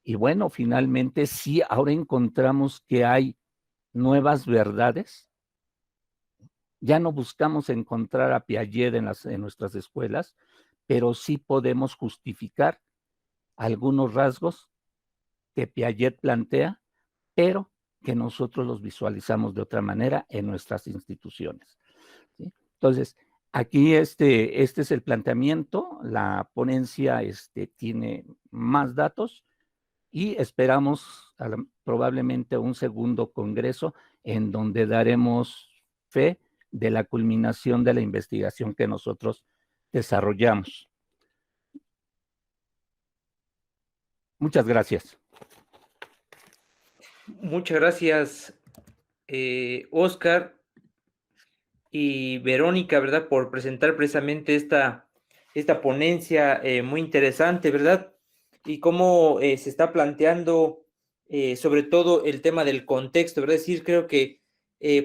y bueno, finalmente sí, ahora encontramos que hay nuevas verdades. Ya no buscamos encontrar a Piaget en nuestras escuelas, pero sí podemos justificar algunos rasgos que Piaget plantea, pero que nosotros los visualizamos de otra manera en nuestras instituciones. ¿Sí? Entonces, aquí este es el planteamiento, la ponencia tiene más datos y esperamos probablemente un segundo congreso en donde daremos fe de la culminación de la investigación que nosotros desarrollamos. Muchas gracias. Muchas gracias, Oscar y Verónica, ¿verdad? Por presentar precisamente esta ponencia muy interesante, ¿verdad? Y cómo se está planteando sobre todo el tema del contexto, ¿verdad? Es decir, creo que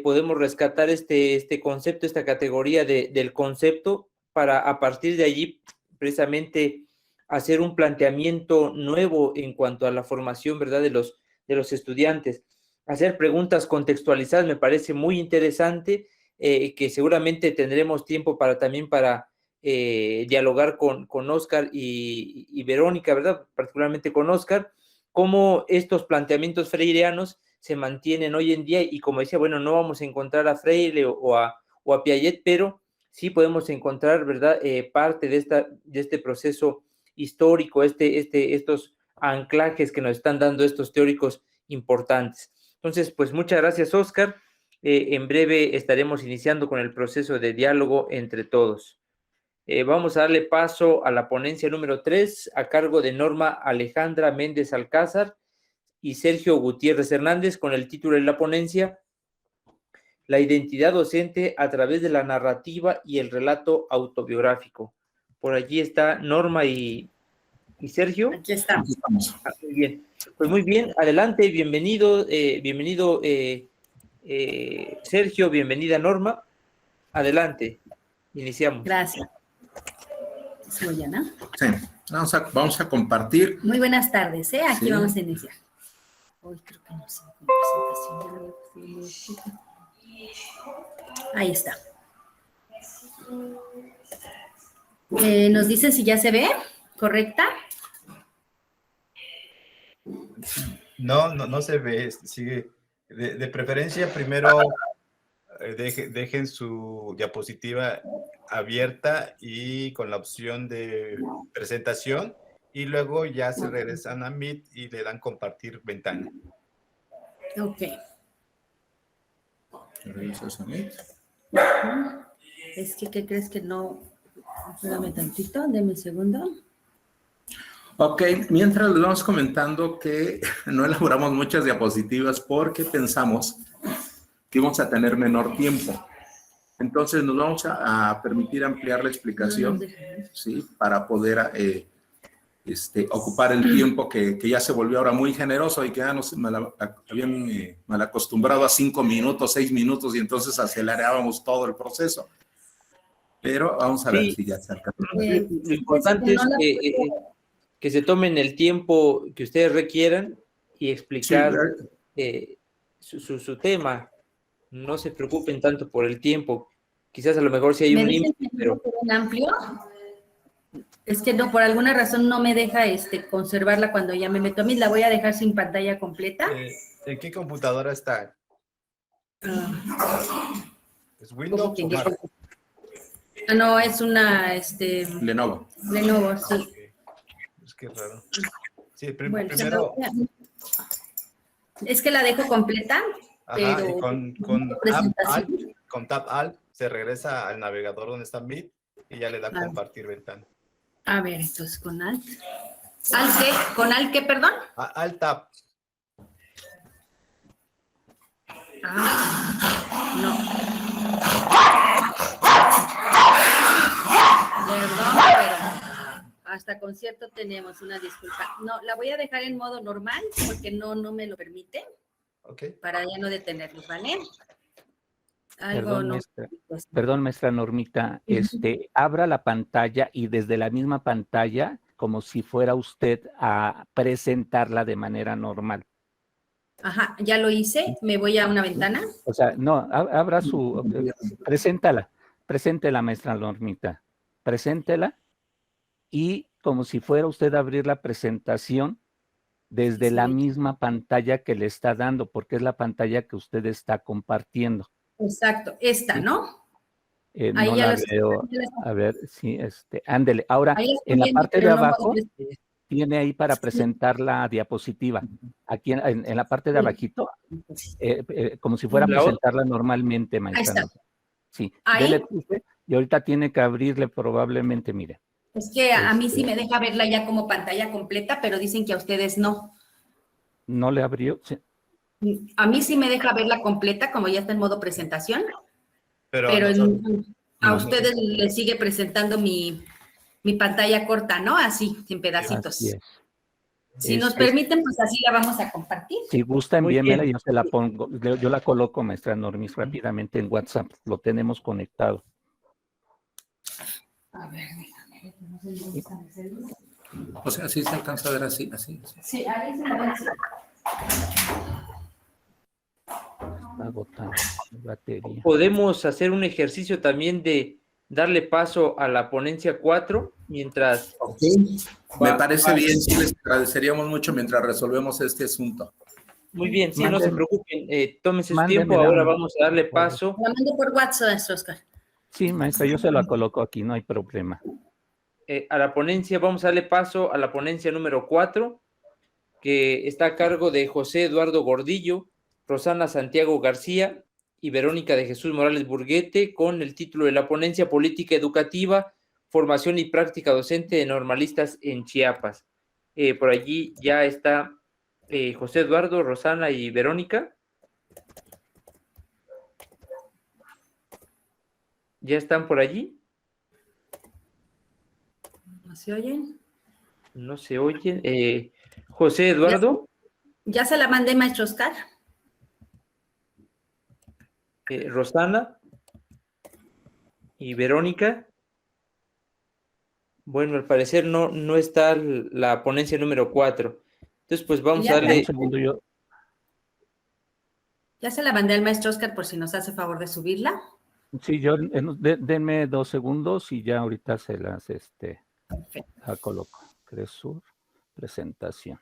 podemos rescatar este concepto, esta categoría del concepto para a partir de allí precisamente hacer un planteamiento nuevo en cuanto a la formación, ¿verdad? De los estudiantes. Hacer preguntas contextualizadas me parece muy interesante, que seguramente tendremos tiempo también para dialogar con Oscar y Verónica, ¿verdad? Particularmente con Oscar, cómo estos planteamientos freireanos se mantienen hoy en día y como decía, bueno, no vamos a encontrar a Freire o a Piaget, pero sí podemos encontrar, ¿verdad? Parte de este proceso histórico, estos anclajes que nos están dando estos teóricos importantes. Entonces, pues muchas gracias, Oscar. En breve estaremos iniciando con el proceso de diálogo entre todos. Vamos a darle paso a la ponencia número 3 a cargo de Norma Alejandra Méndez Alcázar, y Sergio Gutiérrez Hernández, con el título de la ponencia: La identidad docente a través de la narrativa y el relato autobiográfico. Por allí está Norma y Sergio. Aquí estamos. Muy bien. Pues muy bien, adelante, bienvenido, Sergio, bienvenida Norma. Adelante, iniciamos. Gracias. ¿Soy Ana? Sí, vamos a compartir. Muy buenas tardes, ¿eh? Aquí Sí. vamos a iniciar. Hoy creo que no sé con presentación. Ahí está. Nos dicen si ya se ve, ¿correcta? No se ve, sigue. De preferencia, primero dejen su diapositiva abierta y con la opción de presentación, y luego ya se regresan a Meet y le dan compartir ventana. Ok. ¿Regresas a Meet? Es que, ¿qué crees que no? Espérame tantito, deme un segundo. Ok, mientras les vamos comentando que no elaboramos muchas diapositivas porque pensamos que íbamos a tener menor tiempo. Entonces nos vamos a permitir ampliar la explicación, ¿sí? Para poder ocupar el tiempo que ya se volvió ahora muy generoso y que ya nos habían mal acostumbrado a 5 minutos, 6 minutos, y entonces acelerábamos todo el proceso. Pero vamos a ver Sí. si ya se alcanza. Lo importante es que se tomen el tiempo que ustedes requieran y explicar su tema. No se preocupen tanto por el tiempo. Quizás a lo mejor si hay un límite, pero... ¿Un amplio? Es que no, por alguna razón no me deja conservarla cuando ya me meto a mí. La voy a dejar sin pantalla completa. ¿En qué computadora está? ¿Es ¿Cómo Windows que o en qué Mac? computadora? No, es una, Lenovo. Lenovo, sí. Es que raro. Sí, Bueno, primero... es que la dejo completa, Ajá, pero... y con Tab Alt se regresa al navegador donde está Meet y ya le da compartir ventana. A ver, entonces con Alt. ¿Alt qué? ¿Con Alt qué, perdón? Alt Tab. No. Perdón, pero hasta concierto tenemos, una disculpa. No, la voy a dejar en modo normal porque no me lo permite. Ok. Para ya no detenerlos, ¿vale? Perdón, maestra Normita, abra la pantalla y desde la misma pantalla, como si fuera usted a presentarla de manera normal. Ajá, ya lo hice, me voy a una ventana. O sea, no, abra preséntela, maestra Normita, preséntela y como si fuera usted a abrir la presentación desde la misma pantalla que le está dando, porque es la pantalla que usted está compartiendo. Exacto, esta, ¿no? No la veo. A ver, sí, ándele. Ahora, en la parte de abajo, tiene ahí para presentar la diapositiva. Aquí en la parte de abajito, como si fuera a presentarla normalmente, maestra. Sí, dele puse, y ahorita tiene que abrirle probablemente, mire. Es que a mí sí me deja verla ya como pantalla completa, pero dicen que a ustedes no. ¿No le abrió? Sí. A mí sí me deja verla completa, como ya está en modo presentación, pero a ustedes les sigue presentando mi pantalla corta, ¿no? Así, en pedacitos. Así es. Si nos permiten, pues así la vamos a compartir. Si gusta, envíenmela y yo se la pongo. Yo la coloco, maestra Normis, rápidamente en WhatsApp. Lo tenemos conectado. A ver, déjame. O sea, sí se alcanza a ver así. Sí, ahí se la Está agotando la batería. Podemos hacer un ejercicio también de darle paso a la ponencia 4 mientras... Ok, me parece bien, sí les agradeceríamos mucho mientras resolvemos este asunto. Muy bien, sí, no se preocupen, tómense su tiempo, ahora vamos a darle paso. La mando por WhatsApp, Oscar. Sí, maestra, yo se la coloco aquí, no hay problema. A la ponencia, vamos a darle paso a la ponencia número 4, que está a cargo de José Eduardo Gordillo, Rosana Santiago García y Verónica de Jesús Morales Burguete, con el título de la ponencia: Política Educativa, Formación y Práctica Docente de Normalistas en Chiapas. Por allí ya está José Eduardo, Rosana y Verónica. ¿Ya están por allí? ¿No se oyen? No se oyen. José Eduardo. Ya se la mandé, maestro Oscar. Rosana y Verónica. Bueno, al parecer no está la ponencia número 4. Entonces, pues vamos a darle... Un segundo, yo. Ya se la mandé al maestro Oscar por si nos hace favor de subirla. Sí, yo, denme 2 segundos y ya ahorita se las, la coloco. Cresur, presentación.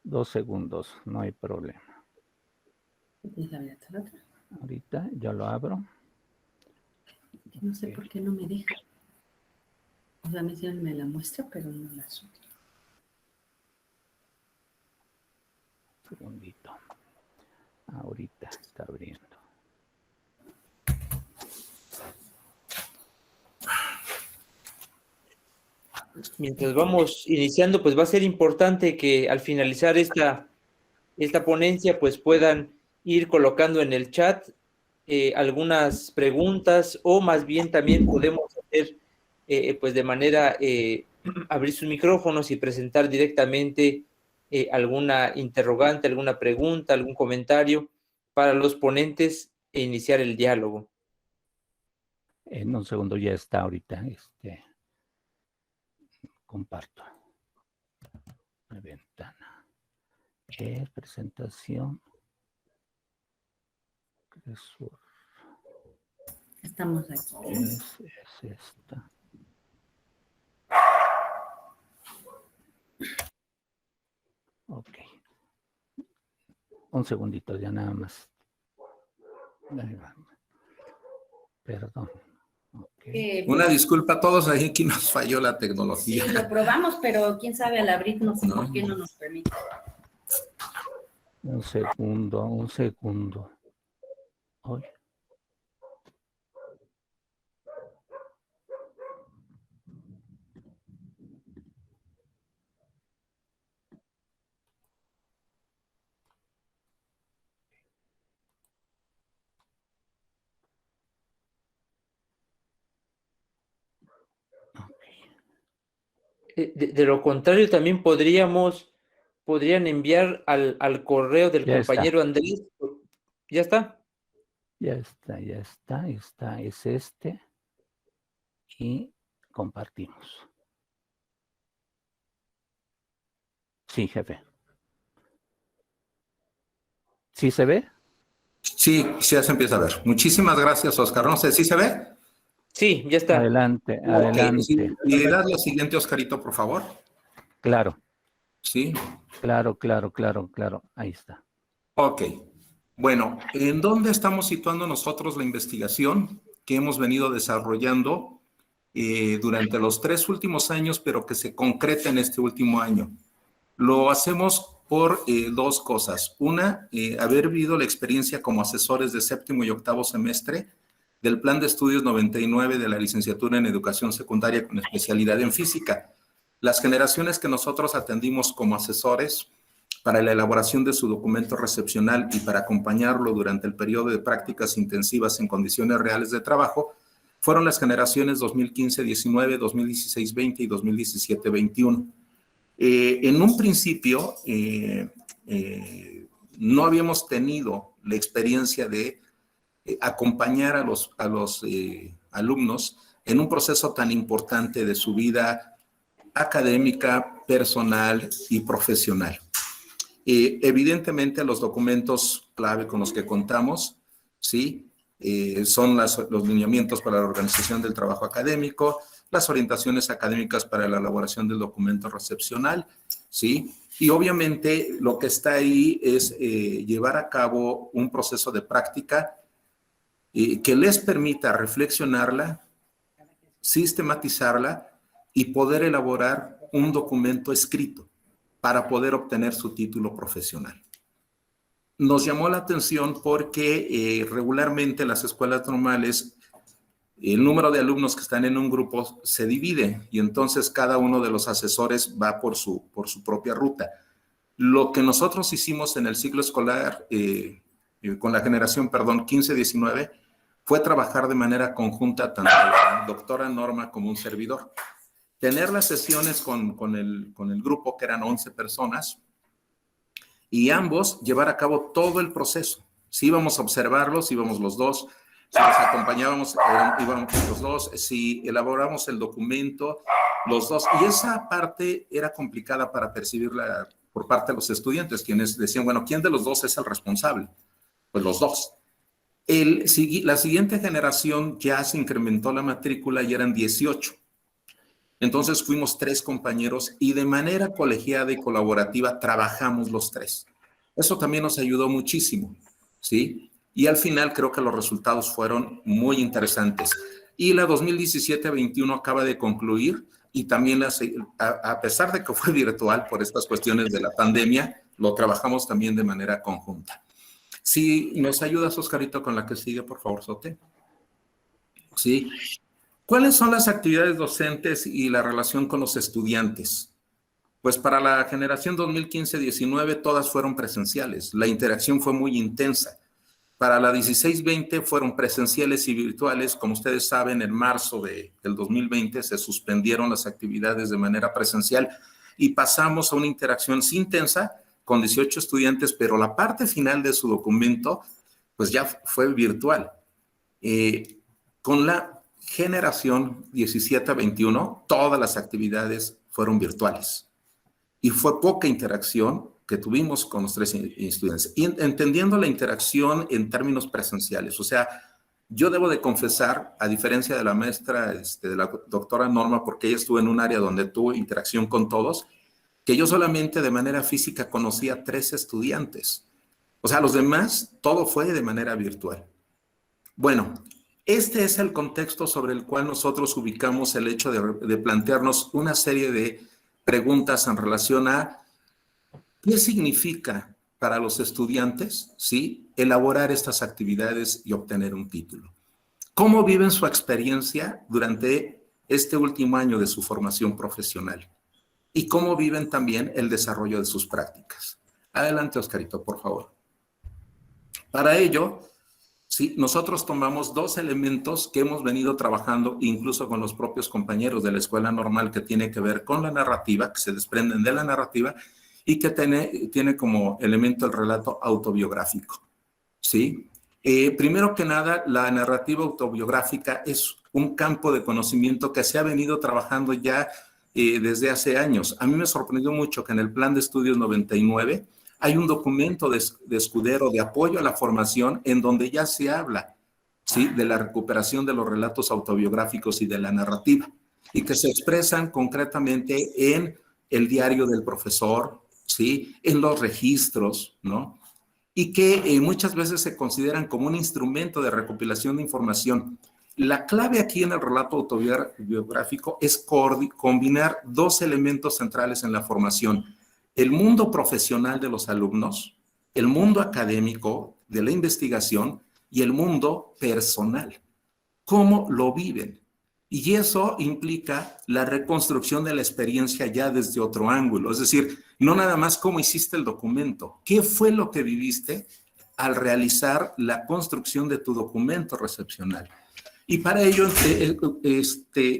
2 segundos, no hay problema. Ahorita ya lo abro. No sé por qué no me deja. O sea, me la muestra, pero no la sube. Un segundito. Ahorita está abriendo. Mientras vamos iniciando, pues va a ser importante que al finalizar esta ponencia, pues puedan ir colocando en el chat algunas preguntas, o más bien también podemos hacer, pues de manera, abrir sus micrófonos y presentar directamente alguna interrogante, alguna pregunta, algún comentario para los ponentes e iniciar el diálogo. En un segundo ya está ahorita, comparto la ventana. Presentación. Cresur. Estamos aquí. Es esta. Ok. Un segundito, ya nada más. Perdón. Okay. Una disculpa a todos, aquí nos falló la tecnología. Sí, lo probamos, pero quién sabe, al abrir no sé por qué no nos permite. Un segundo. Hoy. De lo contrario, también podrían enviar al correo del Ya compañero está. Andrés. ¿Ya está? Ya está, es y compartimos. Sí, jefe. ¿Sí se ve? Sí, ya se empieza a ver. Muchísimas gracias, Oscar. No sé, ¿sí se ve? Sí, ya está. Adelante. Sí. ¿Y le das lo siguiente, Oscarito, por favor? Claro. Sí. Claro. Ahí está. Ok. Bueno, ¿en dónde estamos situando nosotros la investigación que hemos venido desarrollando durante los 3 últimos años, pero que se concreta en este último año? Lo hacemos por 2 cosas. Una, haber vivido la experiencia como asesores de 7º y 8º semestre del Plan de Estudios 99 de la licenciatura en Educación Secundaria con especialidad en Física. Las generaciones que nosotros atendimos como asesores para la elaboración de su documento recepcional y para acompañarlo durante el periodo de prácticas intensivas en condiciones reales de trabajo, fueron las generaciones 2015-19, 2016-20 y 2017-21. En un principio, no habíamos tenido la experiencia de acompañar a los alumnos en un proceso tan importante de su vida académica, personal y profesional. Evidentemente, los documentos clave con los que contamos, ¿sí? Son los lineamientos para la organización del trabajo académico, las orientaciones académicas para la elaboración del documento recepcional, ¿sí? Y obviamente lo que está ahí es llevar a cabo un proceso de práctica que les permita reflexionarla, sistematizarla y poder elaborar un documento escrito para poder obtener su título profesional. Nos llamó la atención porque regularmente en las escuelas normales el número de alumnos que están en un grupo se divide y entonces cada uno de los asesores va por su propia ruta. Lo que nosotros hicimos en el ciclo escolar, con la generación, 15-19, fue trabajar de manera conjunta tanto la doctora Norma como un servidor. Tener las sesiones con el grupo, que eran 11 personas, y ambos llevar a cabo todo el proceso. Si íbamos a observarlos, íbamos los dos. Si los acompañábamos, íbamos los dos. Si elaboramos el documento, los dos. Y esa parte era complicada para percibirla por parte de los estudiantes, quienes decían, bueno, ¿quién de los dos es el responsable? Pues los dos. La siguiente generación ya se incrementó la matrícula y eran 18. Entonces fuimos 3 compañeros y de manera colegiada y colaborativa trabajamos los 3. Eso también nos ayudó muchísimo, ¿sí? Y al final creo que los resultados fueron muy interesantes. Y la 2017-21 acaba de concluir y también, a pesar de que fue virtual por estas cuestiones de la pandemia, lo trabajamos también de manera conjunta. Si nos ayudas, Oscarito, con la que sigue, por favor, Sote. ¿Sí? ¿Cuáles son las actividades docentes y la relación con los estudiantes? Pues para la generación 2015-19 todas fueron presenciales. La interacción fue muy intensa. Para la 16-20 fueron presenciales y virtuales. Como ustedes saben, en marzo del 2020 se suspendieron las actividades de manera presencial y pasamos a una interacción intensa con 18 estudiantes, pero la parte final de su documento pues ya fue virtual. Con la generación 17-21, todas las actividades fueron virtuales y fue poca interacción que tuvimos con los 3 estudiantes, y entendiendo la interacción en términos presenciales. O sea, yo debo de confesar, a diferencia de la maestra, de la doctora Norma, porque ella estuvo en un área donde tuvo interacción con todos, que yo solamente de manera física conocía a 3 estudiantes. O sea, los demás, todo fue de manera virtual. Bueno, este es el contexto sobre el cual nosotros ubicamos el hecho de plantearnos una serie de preguntas en relación a qué significa para los estudiantes, ¿sí?, elaborar estas actividades y obtener un título. ¿Cómo viven su experiencia durante este último año de su formación profesional? Y cómo viven también el desarrollo de sus prácticas. Adelante, Oscarito, por favor. Para ello, sí, nosotros tomamos 2 elementos que hemos venido trabajando incluso con los propios compañeros de la Escuela Normal, que tiene que ver con la narrativa, que se desprenden de la narrativa y que tiene como elemento el relato autobiográfico, ¿sí? Primero que nada, la narrativa autobiográfica es un campo de conocimiento que se ha venido trabajando ya desde hace años. A mí me sorprendió mucho que en el Plan de Estudios 99 hay un documento de Escudero de apoyo a la formación en donde ya se habla, ¿sí?, de la recuperación de los relatos autobiográficos y de la narrativa, y que se expresan concretamente en el diario del profesor, ¿sí?, en los registros, ¿no?, y que muchas veces se consideran como un instrumento de recopilación de información. La clave aquí en el relato autobiográfico es combinar 2 elementos centrales en la formación: el mundo profesional de los alumnos, el mundo académico de la investigación y el mundo personal. ¿Cómo lo viven? Y eso implica la reconstrucción de la experiencia ya desde otro ángulo. Es decir, no nada más cómo hiciste el documento, qué fue lo que viviste al realizar la construcción de tu documento recepcional. Y para ello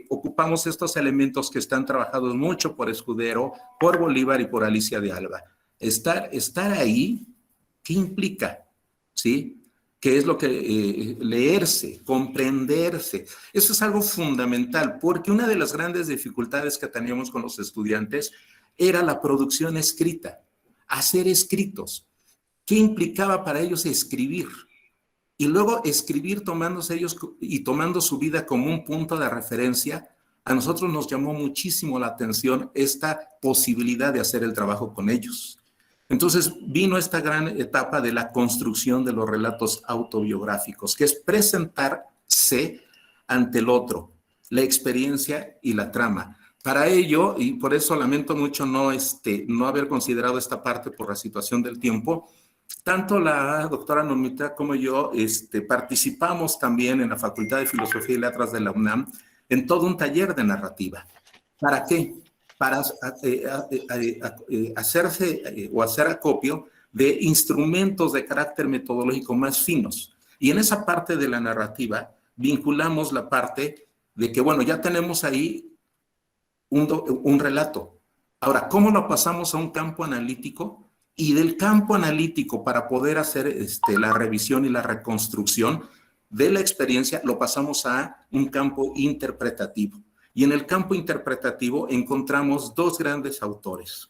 ocupamos estos elementos que están trabajados mucho por Escudero, por Bolívar y por Alicia de Alba. Estar ahí, ¿qué implica? ¿Sí? ¿Qué es lo que leerse, comprenderse? Eso es algo fundamental, porque una de las grandes dificultades que teníamos con los estudiantes era la producción escrita, hacer escritos. ¿Qué implicaba para ellos escribir? Y luego escribir tomándose ellos y tomando su vida como un punto de referencia. A nosotros nos llamó muchísimo la atención esta posibilidad de hacer el trabajo con ellos. Entonces vino esta gran etapa de la construcción de los relatos autobiográficos, que es presentarse ante el otro, la experiencia y la trama. Para ello, y por eso lamento mucho no haber considerado esta parte por la situación del tiempo, tanto la doctora Normita como yo participamos también en la Facultad de Filosofía y Letras de la UNAM en todo un taller de narrativa. ¿Para qué? para hacerse o hacer acopio de instrumentos de carácter metodológico más finos. Y en esa parte de la narrativa vinculamos la parte de que, bueno, ya tenemos ahí un relato. Ahora, ¿cómo lo pasamos a un campo analítico? Y del campo analítico, para poder hacer la revisión y la reconstrucción de la experiencia, lo pasamos a un campo interpretativo. Y en el campo interpretativo encontramos dos grandes autores.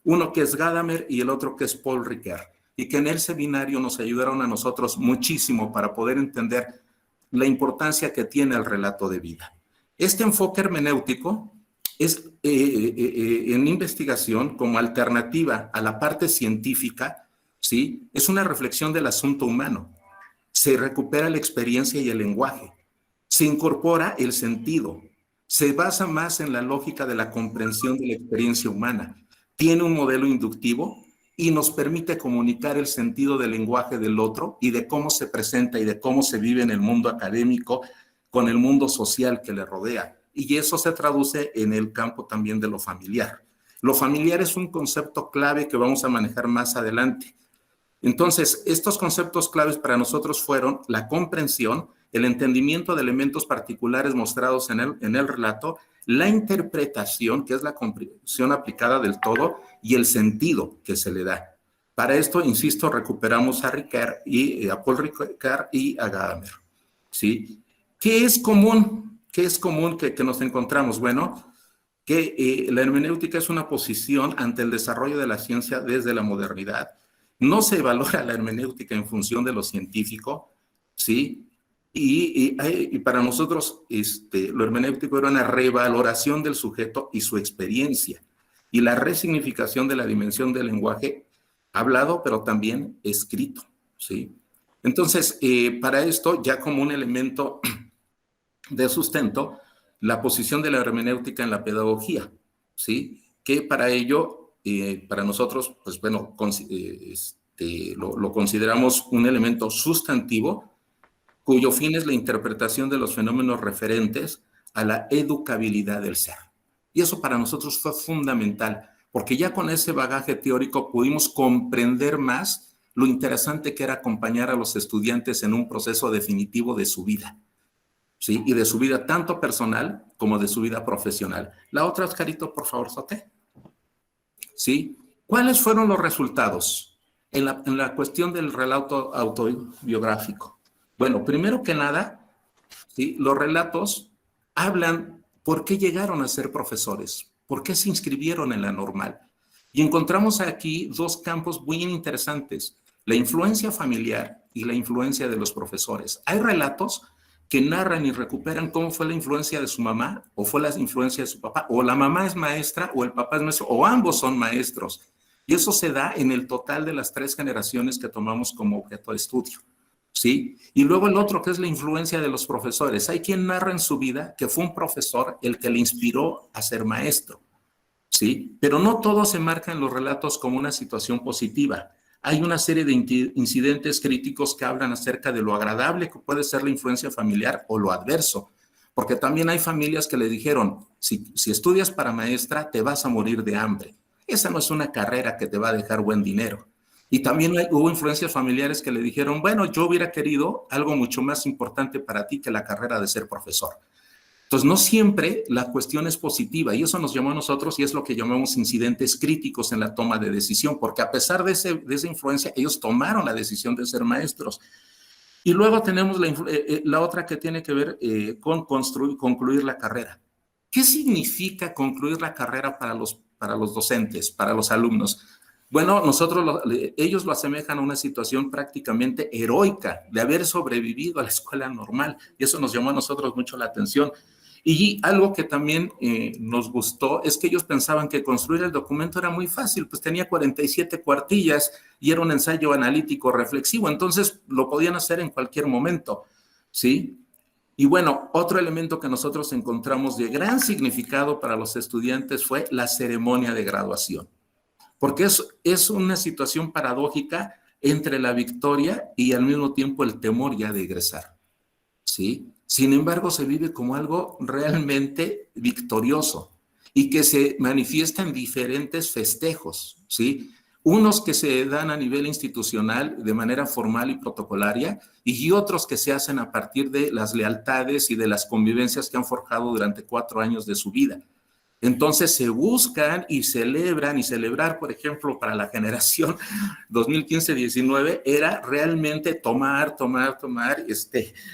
Uno que es Gadamer y el otro que es Paul Ricoeur. Y que en el seminario nos ayudaron a nosotros muchísimo para poder entender la importancia que tiene el relato de vida. Este enfoque hermenéutico es en investigación como alternativa a la parte científica, ¿sí? Es una reflexión del asunto humano. Se recupera la experiencia y el lenguaje. Se incorpora el sentido. Se basa más en la lógica de la comprensión de la experiencia humana. Tiene un modelo inductivo y nos permite comunicar el sentido del lenguaje del otro y de cómo se presenta y de cómo se vive en el mundo académico con el mundo social que le rodea. Y eso se traduce en el campo también de lo familiar. Lo familiar es un concepto clave que vamos a manejar más adelante. Entonces, estos conceptos claves para nosotros fueron la comprensión, el entendimiento de elementos particulares mostrados en el relato, la interpretación, que es la comprensión aplicada del todo, y el sentido que se le da. Para esto, insisto, recuperamos a Ricoeur y a Paul Ricoeur y a Gadamer, ¿sí? ¿Qué es común? ¿Qué es común que nos encontramos? Bueno, que la hermenéutica es una posición ante el desarrollo de la ciencia desde la modernidad. No se valora la hermenéutica en función de lo científico, ¿sí? Y para nosotros lo hermenéutico era una revaloración del sujeto y su experiencia, y la resignificación de la dimensión del lenguaje hablado, pero también escrito, ¿sí? Entonces, para esto, ya como un elemento de sustento, la posición de la hermenéutica en la pedagogía, ¿sí? Que para ello, para nosotros, pues bueno, lo consideramos un elemento sustantivo cuyo fin es la interpretación de los fenómenos referentes a la educabilidad del ser. Y eso para nosotros fue fundamental, porque ya con ese bagaje teórico pudimos comprender más lo interesante que era acompañar a los estudiantes en un proceso definitivo de su vida, ¿sí? Y de su vida tanto personal como de su vida profesional. La otra, Oscarito, por favor, Sote. ¿Sí? ¿Cuáles fueron los resultados en la cuestión del relato autobiográfico? Bueno, primero que nada, ¿sí? Los relatos hablan por qué llegaron a ser profesores, por qué se inscribieron en la normal. Y encontramos aquí dos campos muy interesantes, la influencia familiar y la influencia de los profesores. Hay relatos que narran y recuperan cómo fue la influencia de su mamá o fue la influencia de su papá, o la mamá es maestra o el papá es maestro, o ambos son maestros. Y eso se da en el total de las 3 generaciones que tomamos como objeto de estudio, ¿sí? Y luego el otro, que es la influencia de los profesores. Hay quien narra en su vida que fue un profesor el que le inspiró a ser maestro, ¿sí? Pero no todo se marca en los relatos como una situación positiva. Hay una serie de incidentes críticos que hablan acerca de lo agradable que puede ser la influencia familiar o lo adverso, porque también hay familias que le dijeron, si estudias para maestra te vas a morir de hambre. Esa no es una carrera que te va a dejar buen dinero. Y también hubo influencias familiares que le dijeron, bueno, yo hubiera querido algo mucho más importante para ti que la carrera de ser profesor. Entonces, no siempre la cuestión es positiva, y eso nos llamó a nosotros y es lo que llamamos incidentes críticos en la toma de decisión, porque a pesar de esa influencia, ellos tomaron la decisión de ser maestros. Y luego tenemos la otra que tiene que ver con concluir la carrera. ¿Qué significa concluir la carrera para los docentes, para los alumnos? Bueno, ellos lo asemejan a una situación prácticamente heroica de haber sobrevivido a la escuela normal, y eso nos llamó a nosotros mucho la atención. Y algo que también nos gustó es que ellos pensaban que construir el documento era muy fácil, pues tenía 47 cuartillas y era un ensayo analítico reflexivo, entonces lo podían hacer en cualquier momento, ¿sí? Y bueno, otro elemento que nosotros encontramos de gran significado para los estudiantes fue la ceremonia de graduación, porque es una situación paradójica entre la victoria y al mismo tiempo el temor ya de egresar, ¿sí? Sin embargo, se vive como algo realmente victorioso. y que se manifiesta en diferentes festejos, ¿sí? Unos que se dan a nivel institucional de manera formal y protocolaria y otros que se hacen a partir de las lealtades y de las convivencias que han forjado durante 4 años de su vida. Entonces se buscan y celebran, y celebrar, por ejemplo, para la generación 2015-19 era realmente tomar.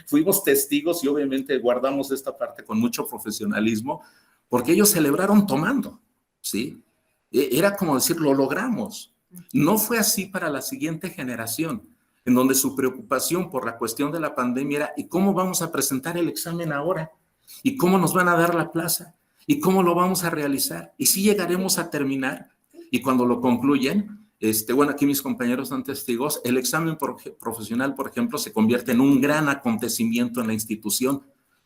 Fuimos testigos y obviamente guardamos esta parte con mucho profesionalismo, porque ellos celebraron tomando, ¿sí? Era como decir, lo logramos. No fue así para la siguiente generación, en donde su preocupación por la cuestión de la pandemia era, ¿y cómo vamos a presentar el examen ahora? ¿Y cómo nos van a dar la plaza? ¿Y cómo lo vamos a realizar? ¿Y si llegaremos a terminar? Y cuando lo concluyen, bueno, aquí mis compañeros son testigos, el examen profesional, por ejemplo, se convierte en un gran acontecimiento en la institución,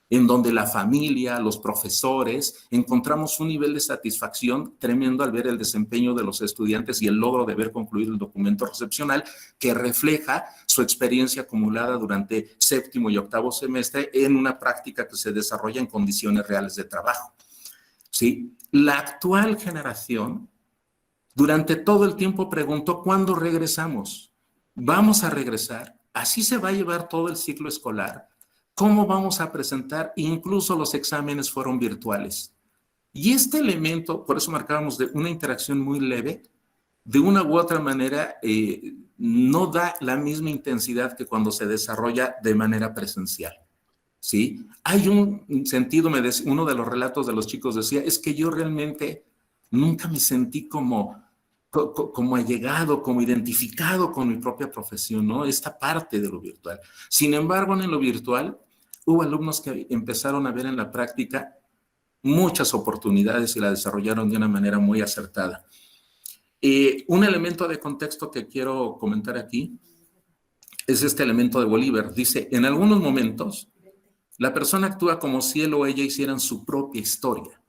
en donde la familia, los profesores, encontramos un nivel de satisfacción tremendo al ver el desempeño de los estudiantes y el logro de ver concluido el documento recepcional que refleja su experiencia acumulada durante 7º y 8º semestre en una práctica que se desarrolla en condiciones reales de trabajo. ¿Sí? La actual generación durante todo el tiempo preguntó, ¿cuándo regresamos? ¿Vamos a regresar? ¿Así se va a llevar todo el ciclo escolar? ¿Cómo vamos a presentar? Incluso los exámenes fueron virtuales. Y este elemento, por eso marcábamos de una interacción muy leve, de una u otra manera no da la misma intensidad que cuando se desarrolla de manera presencial. ¿Sí? Hay un sentido, uno de los relatos de los chicos decía, es que yo realmente nunca me sentí como allegado, como identificado con mi propia profesión, ¿no? Esta parte de lo virtual. Sin embargo, en lo virtual, hubo alumnos que empezaron a ver en la práctica muchas oportunidades y la desarrollaron de una manera muy acertada. Un elemento de contexto que quiero comentar aquí es este elemento de Bolívar. Dice, en algunos momentos, la persona actúa como si él o ella hicieran su propia historia,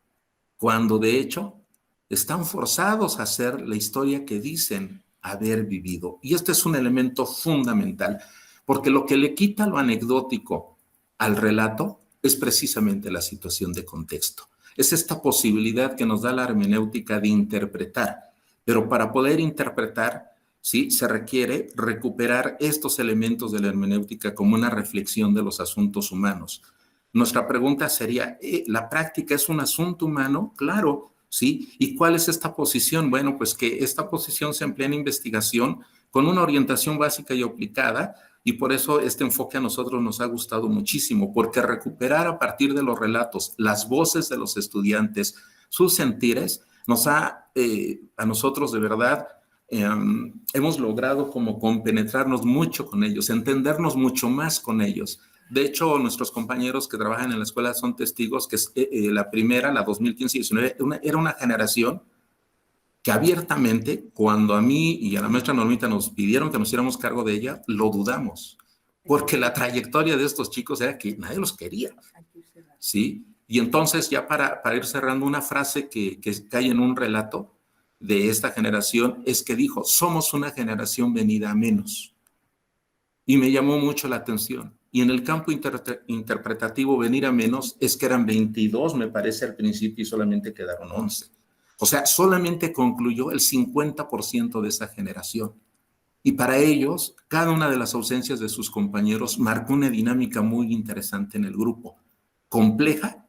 cuando de hecho están forzados a hacer la historia que dicen haber vivido. Y este es un elemento fundamental, porque lo que le quita lo anecdótico al relato es precisamente la situación de contexto. Es esta posibilidad que nos da la hermenéutica de interpretar, pero para poder interpretar, ¿sí?, se requiere recuperar estos elementos de la hermenéutica como una reflexión de los asuntos humanos. Nuestra pregunta sería, ¿la práctica es un asunto humano? Claro, ¿sí? ¿Y cuál es esta posición? Bueno, pues que esta posición se emplea en investigación con una orientación básica y aplicada, y por eso este enfoque a nosotros nos ha gustado muchísimo, porque recuperar a partir de los relatos las voces de los estudiantes, sus sentires, nos ha, a nosotros de verdad, hemos logrado como compenetrarnos mucho con ellos, entendernos mucho más con ellos. De hecho, nuestros compañeros que trabajan en la escuela son testigos que la primera, la 2015-19, era una generación que abiertamente, cuando a mí y a la maestra Normita nos pidieron que nos hiciéramos cargo de ella, lo dudamos, porque la trayectoria de estos chicos era que nadie los quería, ¿sí? Y entonces, ya para ir cerrando, una frase que cae en un relato de esta generación es que dijo, somos una generación venida a menos. Y me llamó mucho la atención. Y en el campo interpretativo, venir a menos es que eran 22, me parece, al principio, y solamente quedaron 11. O sea, solamente concluyó el 50% de esa generación. Y para ellos, cada una de las ausencias de sus compañeros marcó una dinámica muy interesante en el grupo. Compleja,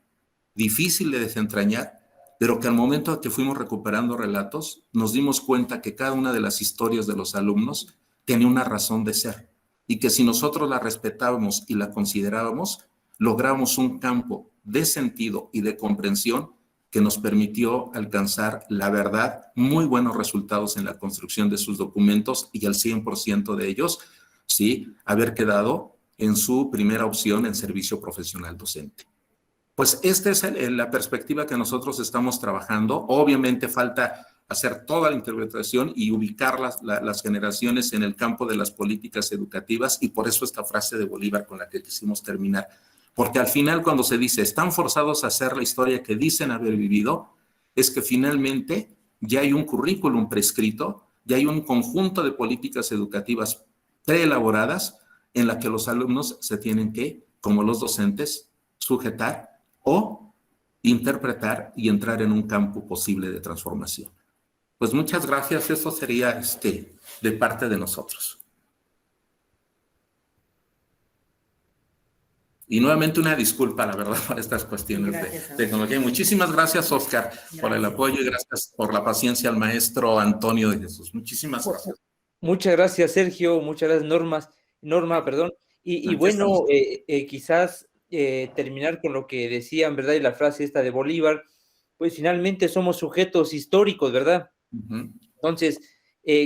difícil de desentrañar, pero que al momento de que fuimos recuperando relatos, nos dimos cuenta que cada una de las historias de los alumnos tenía una razón de ser, y que si nosotros la respetábamos y la considerábamos, logramos un campo de sentido y de comprensión que nos permitió alcanzar, la verdad, muy buenos resultados en la construcción de sus documentos, y al 100% de ellos, sí, haber quedado en su primera opción en servicio profesional docente. Pues esta es la perspectiva que nosotros estamos trabajando. Obviamente falta hacer toda la interpretación y ubicar las generaciones en el campo de las políticas educativas, y por eso esta frase de Bolívar con la que quisimos terminar. Porque al final, cuando se dice están forzados a hacer la historia que dicen haber vivido, es que finalmente ya hay un currículum prescrito, ya hay un conjunto de políticas educativas preelaboradas en la que los alumnos se tienen que, como los docentes, sujetar o interpretar y entrar en un campo posible de transformación. Pues muchas gracias, eso sería de parte de nosotros. Y nuevamente una disculpa, la verdad, por estas cuestiones de tecnología. Muchísimas gracias, Oscar, por el apoyo y gracias por la paciencia al maestro Antonio de Jesús. Muchísimas gracias. Muchas gracias, Sergio. Muchas gracias, Norma, perdón. Y bueno, quizás terminar con lo que decían, ¿verdad? Y la frase esta de Bolívar, pues finalmente somos sujetos históricos, ¿verdad? Entonces,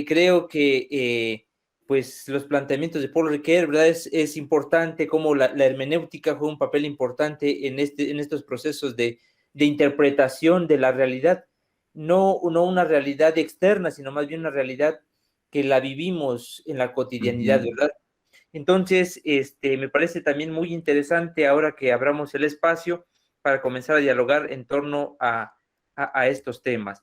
creo que pues los planteamientos de Paul Ricoeur, ¿verdad? Es importante cómo la hermenéutica juega un papel importante en estos procesos de interpretación de la realidad, no una realidad externa, sino más bien una realidad que la vivimos en la cotidianidad, ¿verdad? Entonces, me parece también muy interesante ahora que abramos el espacio para comenzar a dialogar en torno a estos temas.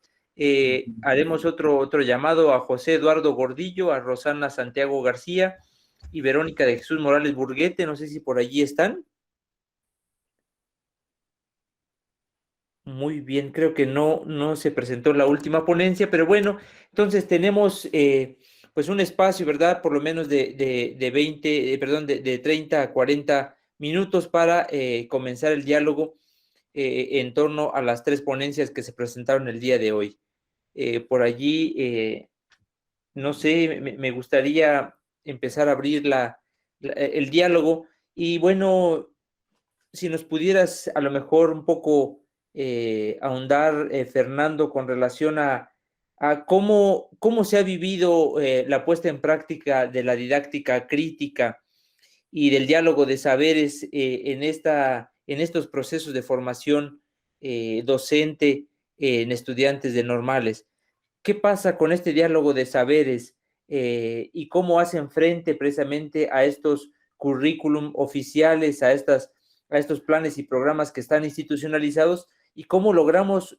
Haremos otro llamado a José Eduardo Gordillo, a Rosana Santiago García y Verónica de Jesús Morales Burguete. No sé si por allí están. Muy bien, creo que no se presentó la última ponencia, pero bueno, entonces tenemos pues un espacio, ¿verdad? Por lo menos de 30 a 40 minutos para comenzar el diálogo en torno a las 3 ponencias que se presentaron el día de hoy. Por allí, no sé, me gustaría empezar a abrir el diálogo y bueno, si nos pudieras a lo mejor un poco ahondar, Fernando, con relación a cómo se ha vivido la puesta en práctica de la didáctica crítica y del diálogo de saberes en estos procesos de formación docente en estudiantes de normales. ¿Qué pasa con este diálogo de saberes y cómo hacen frente precisamente a estos currículum oficiales, a estos planes y programas que están institucionalizados y cómo logramos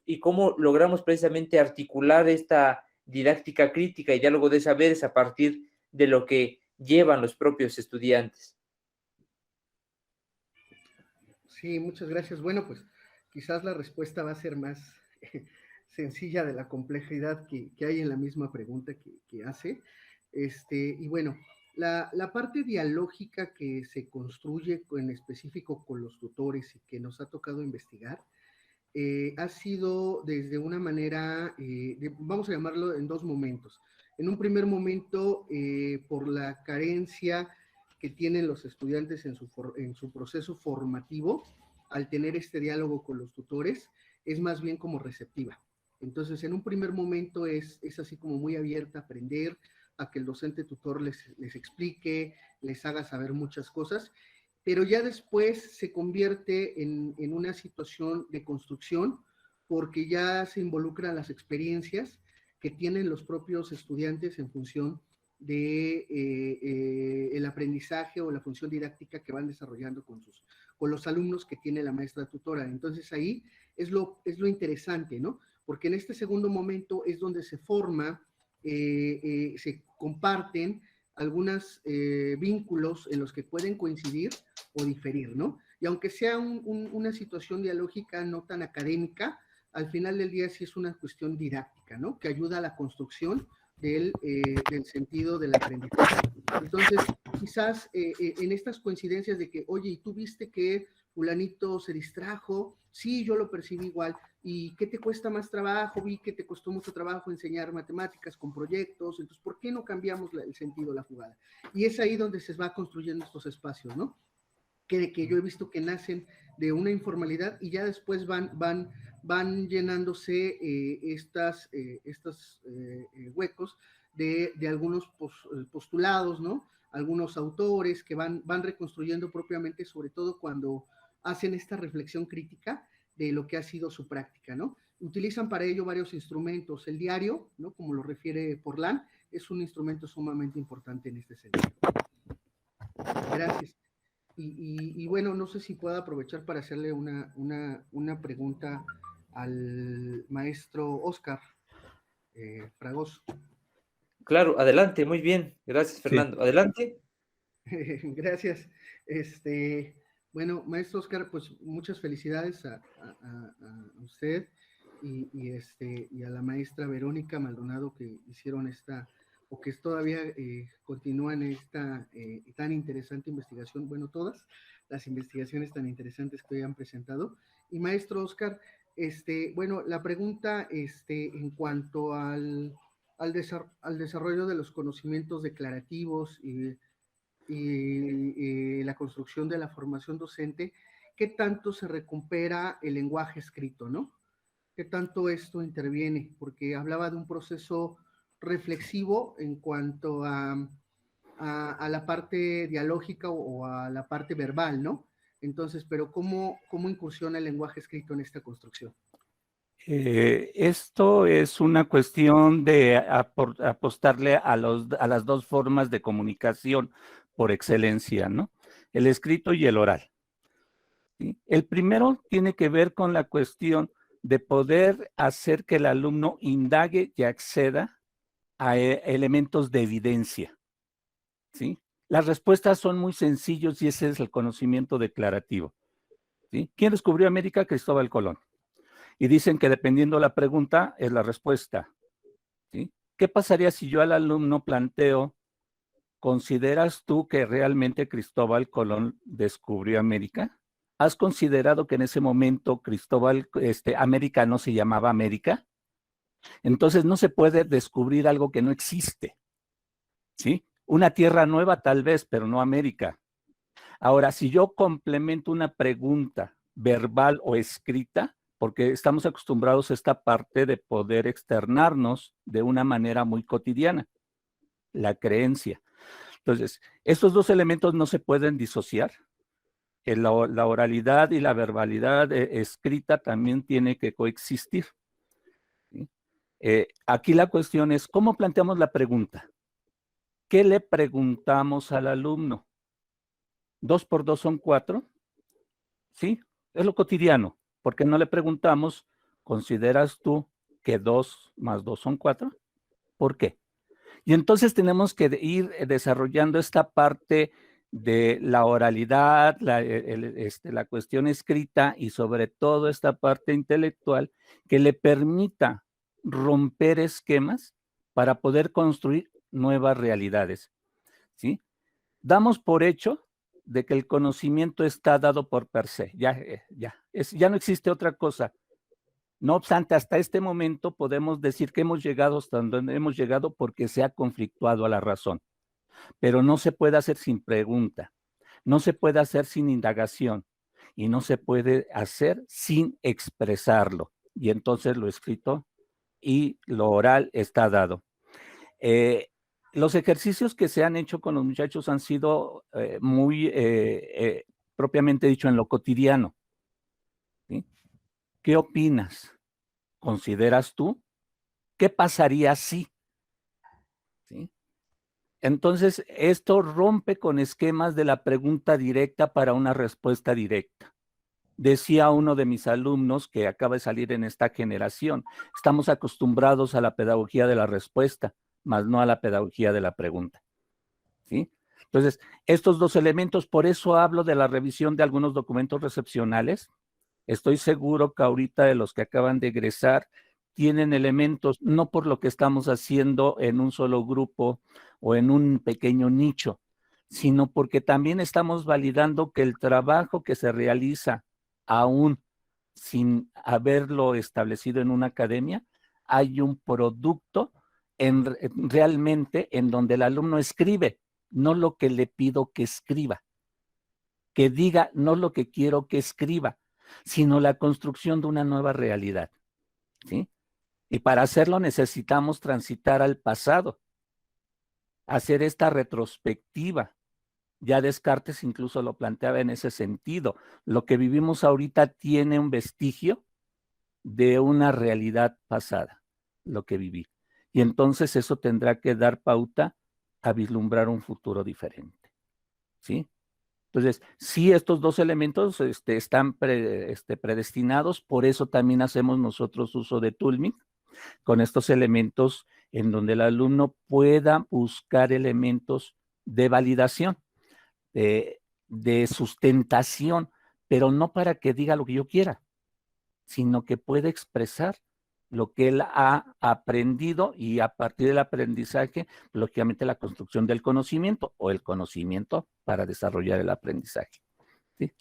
precisamente articular esta didáctica crítica y diálogo de saberes a partir de lo que llevan los propios estudiantes? Sí, muchas gracias. Bueno, pues quizás la respuesta va a ser más sencilla de la complejidad que hay en la misma pregunta que hace. Y bueno, la parte dialógica que se construye en específico con los tutores y que nos ha tocado investigar, ha sido desde una manera, vamos a llamarlo en 2 momentos. En un primer momento, por la carencia que tienen los estudiantes en su proceso formativo, al tener este diálogo con los tutores, es más bien como receptiva. Entonces, en un primer momento es así como muy abierta a aprender, a que el docente tutor les explique, les haga saber muchas cosas, pero ya después se convierte en una situación de construcción porque ya se involucran las experiencias que tienen los propios estudiantes en función de el aprendizaje o la función didáctica que van desarrollando con los alumnos que tiene la maestra tutora. Entonces ahí es lo interesante, ¿no? Porque en este segundo momento es donde se forma, se comparten algunos vínculos en los que pueden coincidir o diferir, ¿no? Y aunque sea una situación dialógica no tan académica, al final del día sí es una cuestión didáctica, ¿no? Que ayuda a la construcción del sentido del aprendizaje. Entonces, quizás en estas coincidencias de que, oye, ¿y tú viste que fulanito se distrajo? Sí, yo lo percibí igual. ¿Y qué te cuesta más trabajo? Vi que te costó mucho trabajo enseñar matemáticas con proyectos, entonces, ¿por qué no cambiamos el sentido, la jugada? Y es ahí donde se va construyendo estos espacios, ¿no? Que yo he visto que nacen de una informalidad y ya después van llenándose estos huecos de algunos postulados, ¿no? Algunos autores que van reconstruyendo propiamente, sobre todo cuando hacen esta reflexión crítica de lo que ha sido su práctica, ¿no? Utilizan para ello varios instrumentos. El diario, ¿no? Como lo refiere Porlan, es un instrumento sumamente importante en este sentido. Gracias. Y bueno, no sé si puedo aprovechar para hacerle una pregunta al maestro Oscar Fragoso. Claro, adelante, muy bien. Gracias, Fernando. Sí. Adelante. Gracias. Bueno, maestro Oscar, pues muchas felicidades a usted y a la maestra Verónica Maldonado que hicieron o que todavía continúan esta tan interesante investigación, bueno, todas las investigaciones tan interesantes que hoy han presentado. Y maestro Oscar, bueno, la pregunta en cuanto al desarrollo de los conocimientos declarativos y la construcción de la formación docente, ¿qué tanto se recupera el lenguaje escrito, no? ¿Qué tanto esto interviene? Porque hablaba de un proceso reflexivo en cuanto a la parte dialógica o a la parte verbal, ¿no? Entonces, pero ¿cómo incursiona el lenguaje escrito en esta construcción? Esto es una cuestión de apostarle a las dos formas de comunicación por excelencia, ¿no? El escrito y el oral. ¿Sí? El primero tiene que ver con la cuestión de poder hacer que el alumno indague y acceda a elementos de evidencia, ¿sí? Las respuestas son muy sencillos y ese es el conocimiento declarativo, ¿sí? ¿Quién descubrió América? Cristóbal Colón. Y dicen que dependiendo la pregunta es la respuesta, ¿sí? ¿Qué pasaría si yo al alumno planteo, ¿consideras tú que realmente Cristóbal Colón descubrió América? ¿Has considerado que en ese momento América no se llamaba América? Entonces no se puede descubrir algo que no existe, ¿sí? Una tierra nueva tal vez, pero no América. Ahora, si yo complemento una pregunta verbal o escrita, porque estamos acostumbrados a esta parte de poder externarnos de una manera muy cotidiana, la creencia. Entonces, estos dos elementos no se pueden disociar. La oralidad y la verbalidad escrita también tiene que coexistir, ¿sí? Aquí la cuestión es, ¿cómo planteamos la pregunta? ¿Qué le preguntamos al alumno? 2 por 2 son 4, ¿sí? Es lo cotidiano, porque no le preguntamos, ¿consideras tú que 2 más 2 son 4? ¿Por qué? Y entonces tenemos que ir desarrollando esta parte de la oralidad, la cuestión escrita y sobre todo esta parte intelectual que le permita romper esquemas para poder construir nuevas realidades, ¿sí? Damos por hecho de que el conocimiento está dado por per se, ya no existe otra cosa. No obstante, hasta este momento podemos decir que hemos llegado hasta donde hemos llegado porque se ha conflictuado a la razón, pero no se puede hacer sin pregunta, no se puede hacer sin indagación y no se puede hacer sin expresarlo. Y entonces lo escrito y lo oral está dado. Los ejercicios que se han hecho con los muchachos han sido muy propiamente dicho en lo cotidiano, ¿sí? ¿Qué opinas? ¿Consideras tú? ¿Qué pasaría si? ¿Sí? Entonces, esto rompe con esquemas de la pregunta directa para una respuesta directa. Decía uno de mis alumnos que acaba de salir en esta generación, estamos acostumbrados a la pedagogía de la respuesta, más no a la pedagogía de la pregunta, ¿sí? Entonces, estos dos elementos, por eso hablo de la revisión de algunos documentos recepcionales. Estoy seguro que ahorita de los que acaban de egresar tienen elementos, no por lo que estamos haciendo en un solo grupo o en un pequeño nicho, sino porque también estamos validando que el trabajo que se realiza aún sin haberlo establecido en una academia, hay un producto realmente en donde el alumno escribe, no lo que le pido que escriba, que diga no lo que quiero que escriba, sino la construcción de una nueva realidad, ¿sí? Y para hacerlo necesitamos transitar al pasado, hacer esta retrospectiva. Ya Descartes incluso lo planteaba en ese sentido. Lo que vivimos ahorita tiene un vestigio de una realidad pasada, lo que viví. Y entonces eso tendrá que dar pauta a vislumbrar un futuro diferente, ¿sí? Entonces, sí, estos dos elementos están predestinados, por eso también hacemos nosotros uso de Toolming, con estos elementos en donde el alumno pueda buscar elementos de validación. de sustentación, pero no para que diga lo que yo quiera, sino que puede expresar lo que él ha aprendido y a partir del aprendizaje, lógicamente la construcción del conocimiento o el conocimiento para desarrollar el aprendizaje. ¿Sí?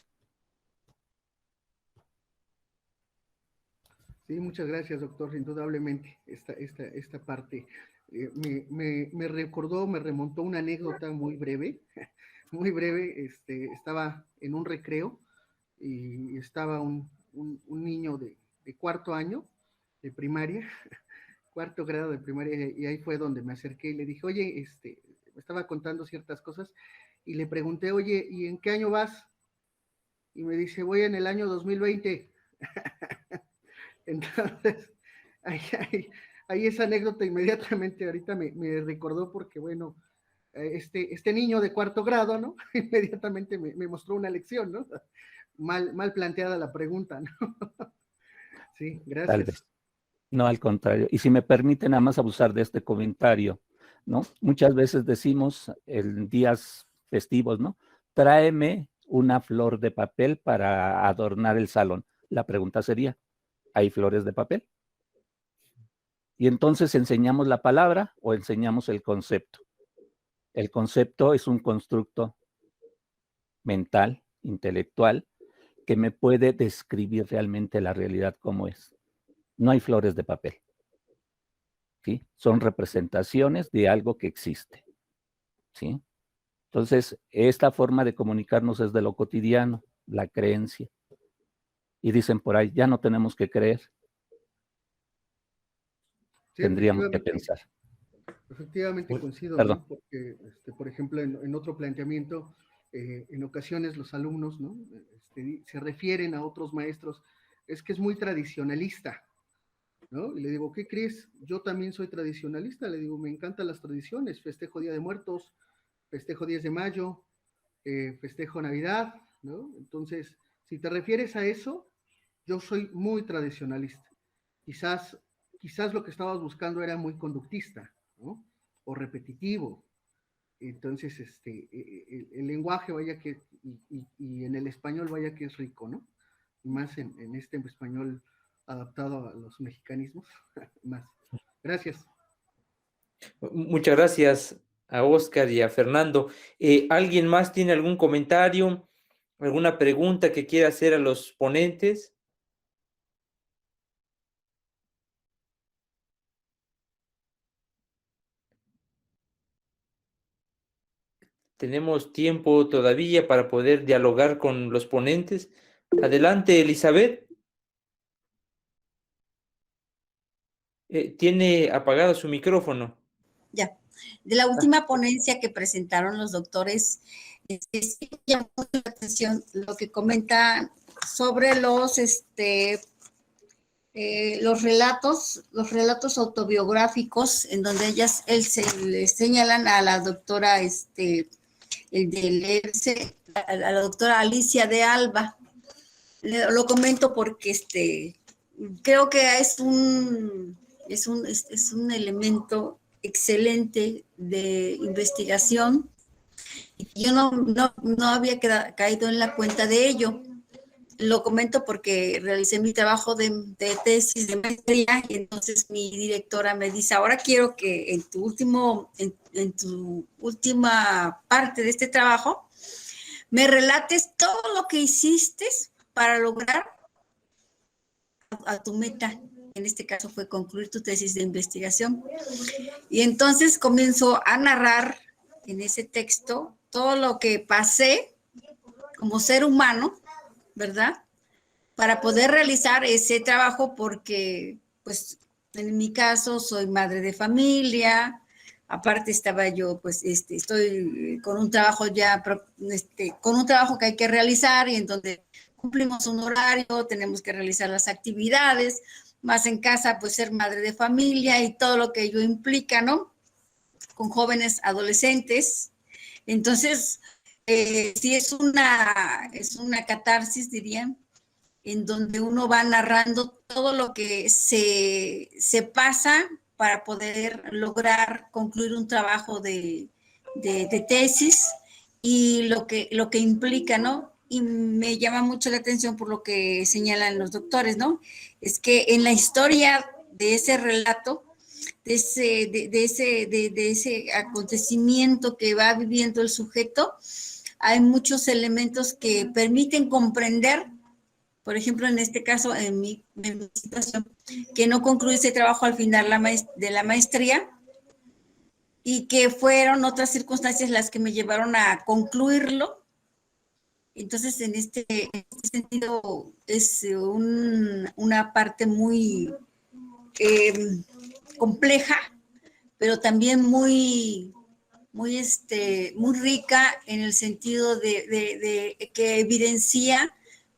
Sí, muchas gracias, doctor. Indudablemente, esta parte me recordó, me remontó una anécdota muy breve, muy breve. Estaba en un recreo y estaba un niño de cuarto año de primaria, cuarto grado de primaria, y ahí fue donde me acerqué y le dije, oye, me estaba contando ciertas cosas y le pregunté, oye, ¿y en qué año vas? Y me dice, voy en el año 2020. Entonces, ahí esa anécdota inmediatamente ahorita me recordó porque, bueno, este niño de cuarto grado, ¿no? Inmediatamente me mostró una lección, ¿no? Mal planteada la pregunta, ¿no? Sí, gracias. Tal vez. No, al contrario. Y si me permiten nada más abusar de este comentario, ¿no? Muchas veces decimos en días festivos, ¿no? Tráeme una flor de papel para adornar el salón. La pregunta sería, ¿hay flores de papel? Y entonces enseñamos la palabra o enseñamos el concepto. El concepto es un constructo mental, intelectual, que me puede describir realmente la realidad como es. No hay flores de papel. ¿Sí? Son representaciones de algo que existe. ¿Sí? Entonces, esta forma de comunicarnos es de lo cotidiano, la creencia. Y dicen por ahí, ya no tenemos que creer. Sí, Tendríamos que pensar. Efectivamente coincido, Perdón. ¿no? Porque, por ejemplo, en otro planteamiento, en ocasiones los alumnos, ¿no? Se refieren a otros maestros, es que es muy tradicionalista, ¿no? Y le digo, ¿qué crees? Yo también soy tradicionalista, le digo, me encantan las tradiciones, festejo Día de Muertos, festejo 10 de mayo, festejo Navidad, ¿no? Entonces, si te refieres a eso, yo soy muy tradicionalista. Quizás lo que estabas buscando era muy conductista, ¿no? O repetitivo. Entonces, el lenguaje, vaya que, y en el español, vaya que es rico, ¿no? Y más en este español adaptado a los mexicanismos, más. Gracias. Muchas gracias a Oscar y a Fernando. ¿Alguien más tiene algún comentario, alguna pregunta que quiera hacer a los ponentes? Tenemos tiempo todavía para poder dialogar con los ponentes. Adelante, Elizabeth. Tiene apagado su micrófono. Ya, de la última ponencia que presentaron los doctores, sí me llamó la atención lo que comentan sobre los relatos autobiográficos, en donde le señalan a la doctora, a la doctora Alicia de Alba. Lo comento porque creo que es un elemento excelente de investigación. Yo no había caído en la cuenta de ello. Lo comento porque realicé mi trabajo de tesis de maestría y entonces mi directora me dice, ahora quiero que en tu última parte de este trabajo me relates todo lo que hiciste para lograr a tu meta. En este caso fue concluir tu tesis de investigación. Y entonces comienzo a narrar en ese texto todo lo que pasé como ser humano, ¿verdad? Para poder realizar ese trabajo porque, pues, en mi caso soy madre de familia, aparte estaba yo, pues, estoy con un trabajo con un trabajo que hay que realizar y en donde cumplimos un horario, tenemos que realizar las actividades, más en casa, pues, ser madre de familia y todo lo que ello implica, ¿no? Con jóvenes adolescentes. Entonces, sí es una catarsis, dirían, en donde uno va narrando todo lo que se pasa para poder lograr concluir un trabajo de tesis y lo que implica, ¿no? Y me llama mucho la atención por lo que señalan los doctores, ¿no? Es que en la historia de ese relato, de ese acontecimiento que va viviendo el sujeto, hay muchos elementos que permiten comprender, por ejemplo, en este caso, en mi situación, que no concluí ese trabajo al final de la maestría, y que fueron otras circunstancias las que me llevaron a concluirlo. Entonces, en este sentido, es una parte muy compleja, pero también muy rica en el sentido de que evidencia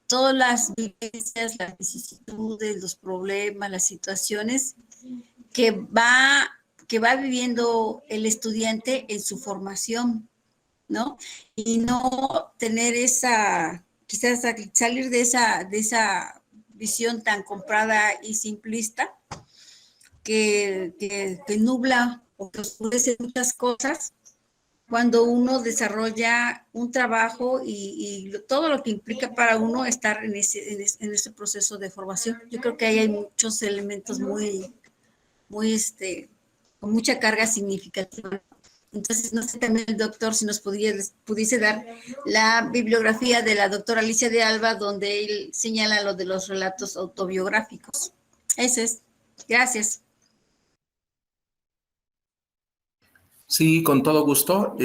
todas las vivencias, las vicisitudes, los problemas, las situaciones que va viviendo el estudiante en su formación, ¿no? Y no tener quizás salir de esa visión tan comprada y simplista que nubla o que oscurece muchas cosas cuando uno desarrolla un trabajo y todo lo que implica para uno estar en ese proceso de formación. Yo creo que ahí hay muchos elementos con mucha carga significativa. Entonces, no sé también el doctor si nos pudiese dar la bibliografía de la doctora Alicia de Alba, donde él señala lo de los relatos autobiográficos. Eso es. Gracias. Sí, con todo gusto.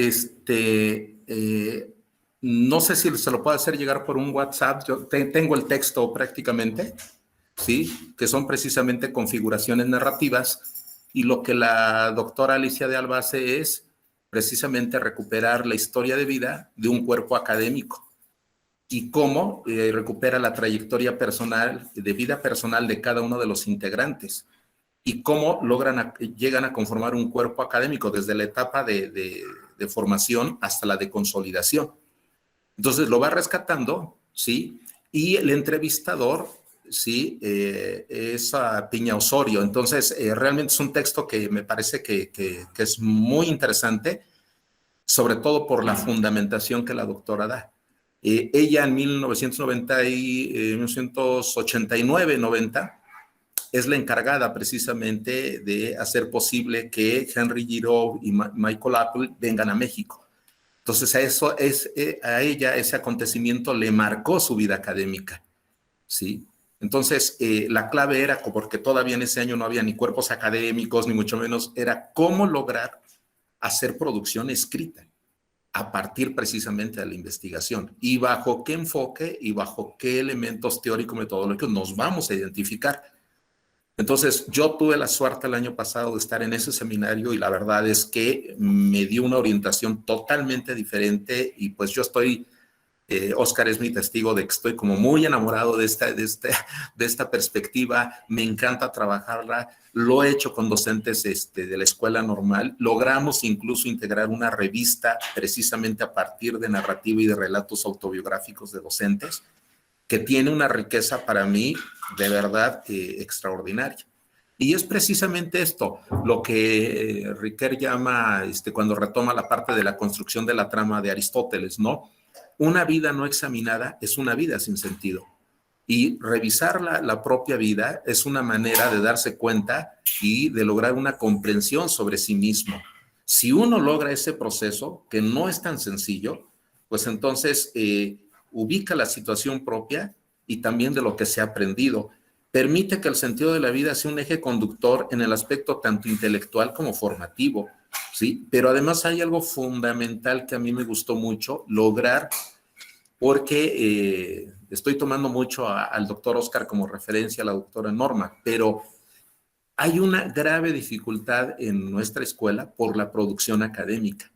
No sé si se lo puedo hacer llegar por un WhatsApp. Yo tengo el texto prácticamente, ¿sí? Que son precisamente configuraciones narrativas, y lo que la doctora Alicia de Alba hace es precisamente recuperar la historia de vida de un cuerpo académico y cómo recupera la trayectoria personal, de vida personal de cada uno de los integrantes, y cómo llegan a conformar un cuerpo académico desde la etapa de formación hasta la de consolidación. Entonces lo va rescatando, ¿sí? Y el entrevistador, ¿sí? Es a Piña Osorio. Entonces realmente es un texto que me parece que es muy interesante, sobre todo por la fundamentación que la doctora da. Ella en 1989-90 es la encargada precisamente de hacer posible que Henry Giroux y Michael Apple vengan a México. Entonces a ella ese acontecimiento le marcó su vida académica, ¿sí? Entonces la clave era, porque todavía en ese año no había ni cuerpos académicos, ni mucho menos, era cómo lograr hacer producción escrita a partir precisamente de la investigación, y bajo qué enfoque y bajo qué elementos teórico-metodológicos nos vamos a identificar. Entonces, yo tuve la suerte el año pasado de estar en ese seminario, y la verdad es que me dio una orientación totalmente diferente, y pues yo estoy, Oscar es mi testigo de que estoy como muy enamorado de esta perspectiva. Me encanta trabajarla, lo he hecho con docentes de la escuela normal. Logramos incluso integrar una revista precisamente a partir de narrativa y de relatos autobiográficos de docentes, que tiene una riqueza para mí de verdad extraordinaria. Y es precisamente esto lo que Riquet llama, cuando retoma la parte de la construcción de la trama de Aristóteles, ¿no? Una vida no examinada es una vida sin sentido. Y revisar la propia vida es una manera de darse cuenta y de lograr una comprensión sobre sí mismo. Si uno logra ese proceso, que no es tan sencillo, pues entonces ubica la situación propia y también de lo que se ha aprendido. Permite que el sentido de la vida sea un eje conductor en el aspecto tanto intelectual como formativo, ¿sí? Pero además hay algo fundamental que a mí me gustó mucho lograr, porque estoy tomando mucho al doctor Oscar como referencia, a la doctora Norma, pero hay una grave dificultad en nuestra escuela por la producción académica.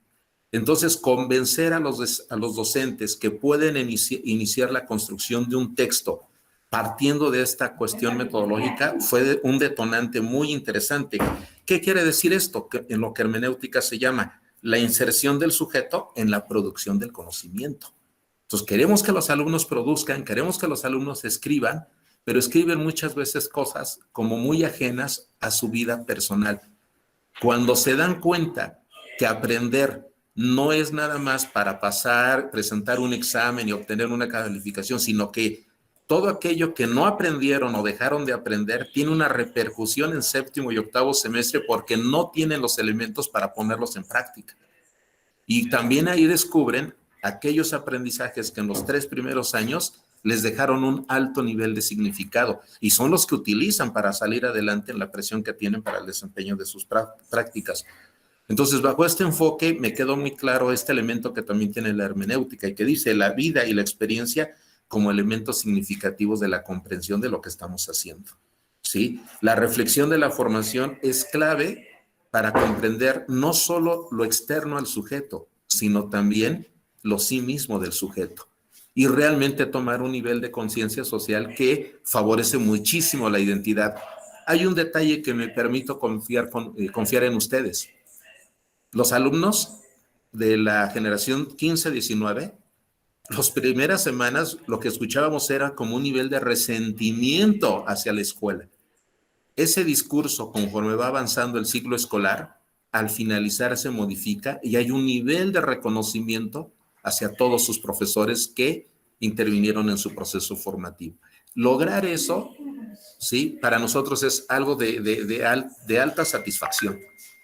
Entonces, convencer a los docentes que pueden iniciar la construcción de un texto partiendo de esta cuestión metodológica fue un detonante muy interesante. ¿Qué quiere decir esto? Que en lo que hermenéutica se llama la inserción del sujeto en la producción del conocimiento. Entonces, queremos que los alumnos produzcan, queremos que los alumnos escriban, pero escriben muchas veces cosas como muy ajenas a su vida personal. Cuando se dan cuenta que aprender no es nada más para pasar, presentar un examen y obtener una calificación, sino que todo aquello que no aprendieron o dejaron de aprender tiene una repercusión en séptimo y octavo semestre porque no tienen los elementos para ponerlos en práctica. Y también ahí descubren aquellos aprendizajes que en los 3 primeros años les dejaron un alto nivel de significado y son los que utilizan para salir adelante en la presión que tienen para el desempeño de sus prácticas. Entonces, bajo este enfoque me quedó muy claro este elemento que también tiene la hermenéutica y que dice la vida y la experiencia como elementos significativos de la comprensión de lo que estamos haciendo. ¿Sí? La reflexión de la formación es clave para comprender no solo lo externo al sujeto, sino también lo sí mismo del sujeto. Y realmente tomar un nivel de conciencia social que favorece muchísimo la identidad. Hay un detalle que me permito confiar en ustedes. Los alumnos de la generación 15-19, las primeras semanas lo que escuchábamos era como un nivel de resentimiento hacia la escuela. Ese discurso, conforme va avanzando el ciclo escolar, al finalizar se modifica y hay un nivel de reconocimiento hacia todos sus profesores que intervinieron en su proceso formativo. Lograr eso, ¿sí? Para nosotros es algo de alta satisfacción,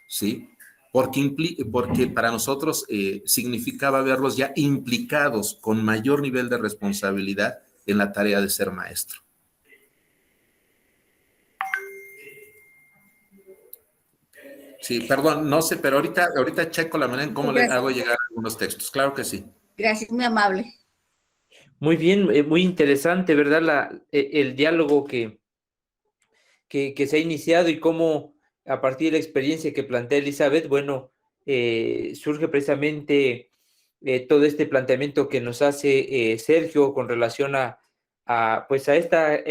¿sí? Porque para nosotros significaba verlos ya implicados con mayor nivel de responsabilidad en la tarea de ser maestro. Sí, perdón, no sé, pero ahorita checo la manera en cómo le hago llegar algunos textos. Claro que sí. Gracias, muy amable. Muy bien, muy interesante, ¿verdad? El diálogo que se ha iniciado y cómo a partir de la experiencia que plantea Elizabeth, bueno, surge precisamente todo este planteamiento que nos hace Sergio con relación a esta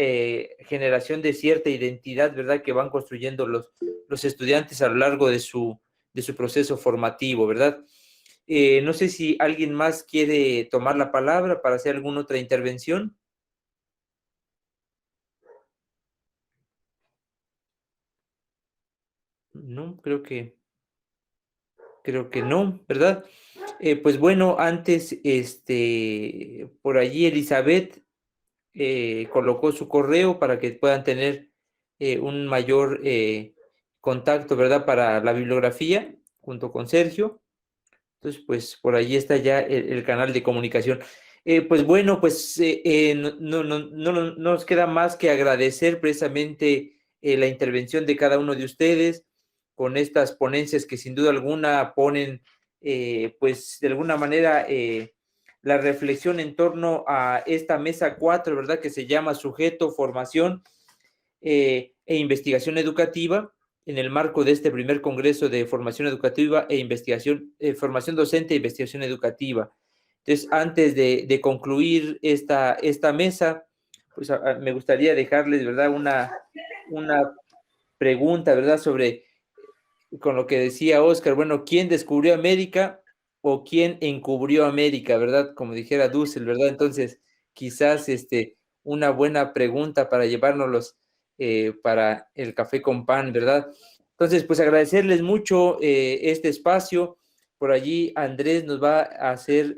generación de cierta identidad, ¿verdad? Que van construyendo los estudiantes a lo largo de su proceso formativo, ¿verdad? No sé si alguien más quiere tomar la palabra para hacer alguna otra intervención. No, creo que no, ¿verdad? Pues bueno, antes, por allí Elizabeth colocó su correo para que puedan tener un mayor contacto, ¿verdad? Para la bibliografía, junto con Sergio. Entonces, pues por allí está ya el canal de comunicación. Pues bueno, pues no nos queda más que agradecer precisamente la intervención de cada uno de ustedes con estas ponencias que sin duda alguna ponen, pues de alguna manera, la reflexión en torno a esta mesa 4, ¿verdad? Que se llama Sujeto, Formación e Investigación Educativa, en el marco de este primer Congreso de Formación Educativa e Investigación, Formación Docente e Investigación Educativa. Entonces, antes de concluir esta mesa, pues me gustaría dejarles, ¿verdad? Una pregunta, ¿verdad? Sobre, con lo que decía Oscar, bueno, ¿quién descubrió América o quién encubrió América, ¿verdad? Como dijera Dussel, ¿verdad? Entonces, quizás una buena pregunta para llevárnoslos para el café con pan, ¿verdad? Entonces, pues agradecerles mucho este espacio. Por allí Andrés nos va a hacer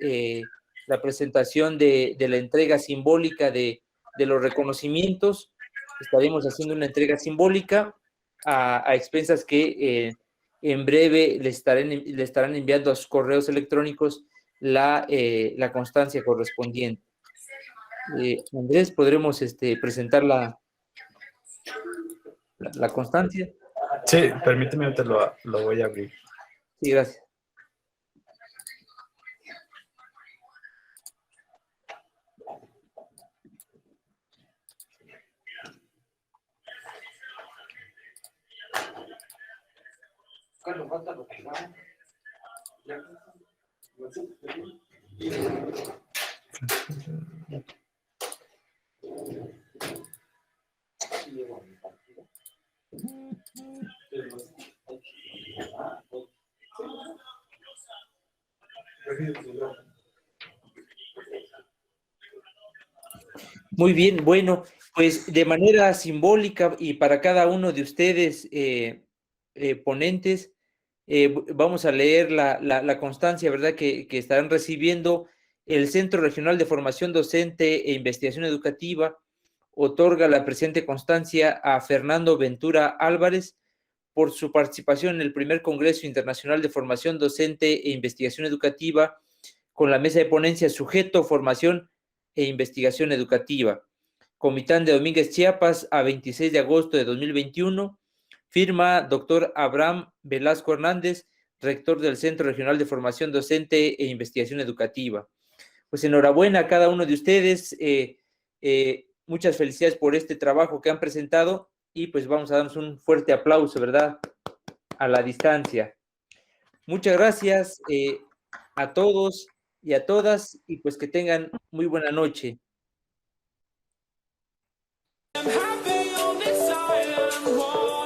la presentación de la entrega simbólica de los reconocimientos. Estaremos haciendo una entrega simbólica a expensas que en breve le estarán enviando a sus correos electrónicos la constancia correspondiente. Andrés, ¿podremos presentar la constancia? Sí, permíteme, ahorita lo voy a abrir. Sí, gracias. Muy bien, bueno, pues de manera simbólica y para cada uno de ustedes ponentes, Vamos a leer la constancia, ¿verdad?, que estarán recibiendo. El Centro Regional de Formación Docente e Investigación Educativa otorga la presente constancia a Fernando Ventura Álvarez por su participación en el primer Congreso Internacional de Formación Docente e Investigación Educativa con la mesa de ponencia Sujeto, Formación e Investigación Educativa. Comitán de Domínguez, Chiapas, a 26 de agosto de 2021. Firma doctor Abraham Velasco Hernández, rector del Centro Regional de Formación Docente e Investigación Educativa. Pues enhorabuena a cada uno de ustedes. Muchas felicidades por este trabajo que han presentado y pues vamos a darnos un fuerte aplauso, ¿verdad?, a la distancia. Muchas gracias a todos y a todas y pues que tengan muy buena noche. I'm happy on this island.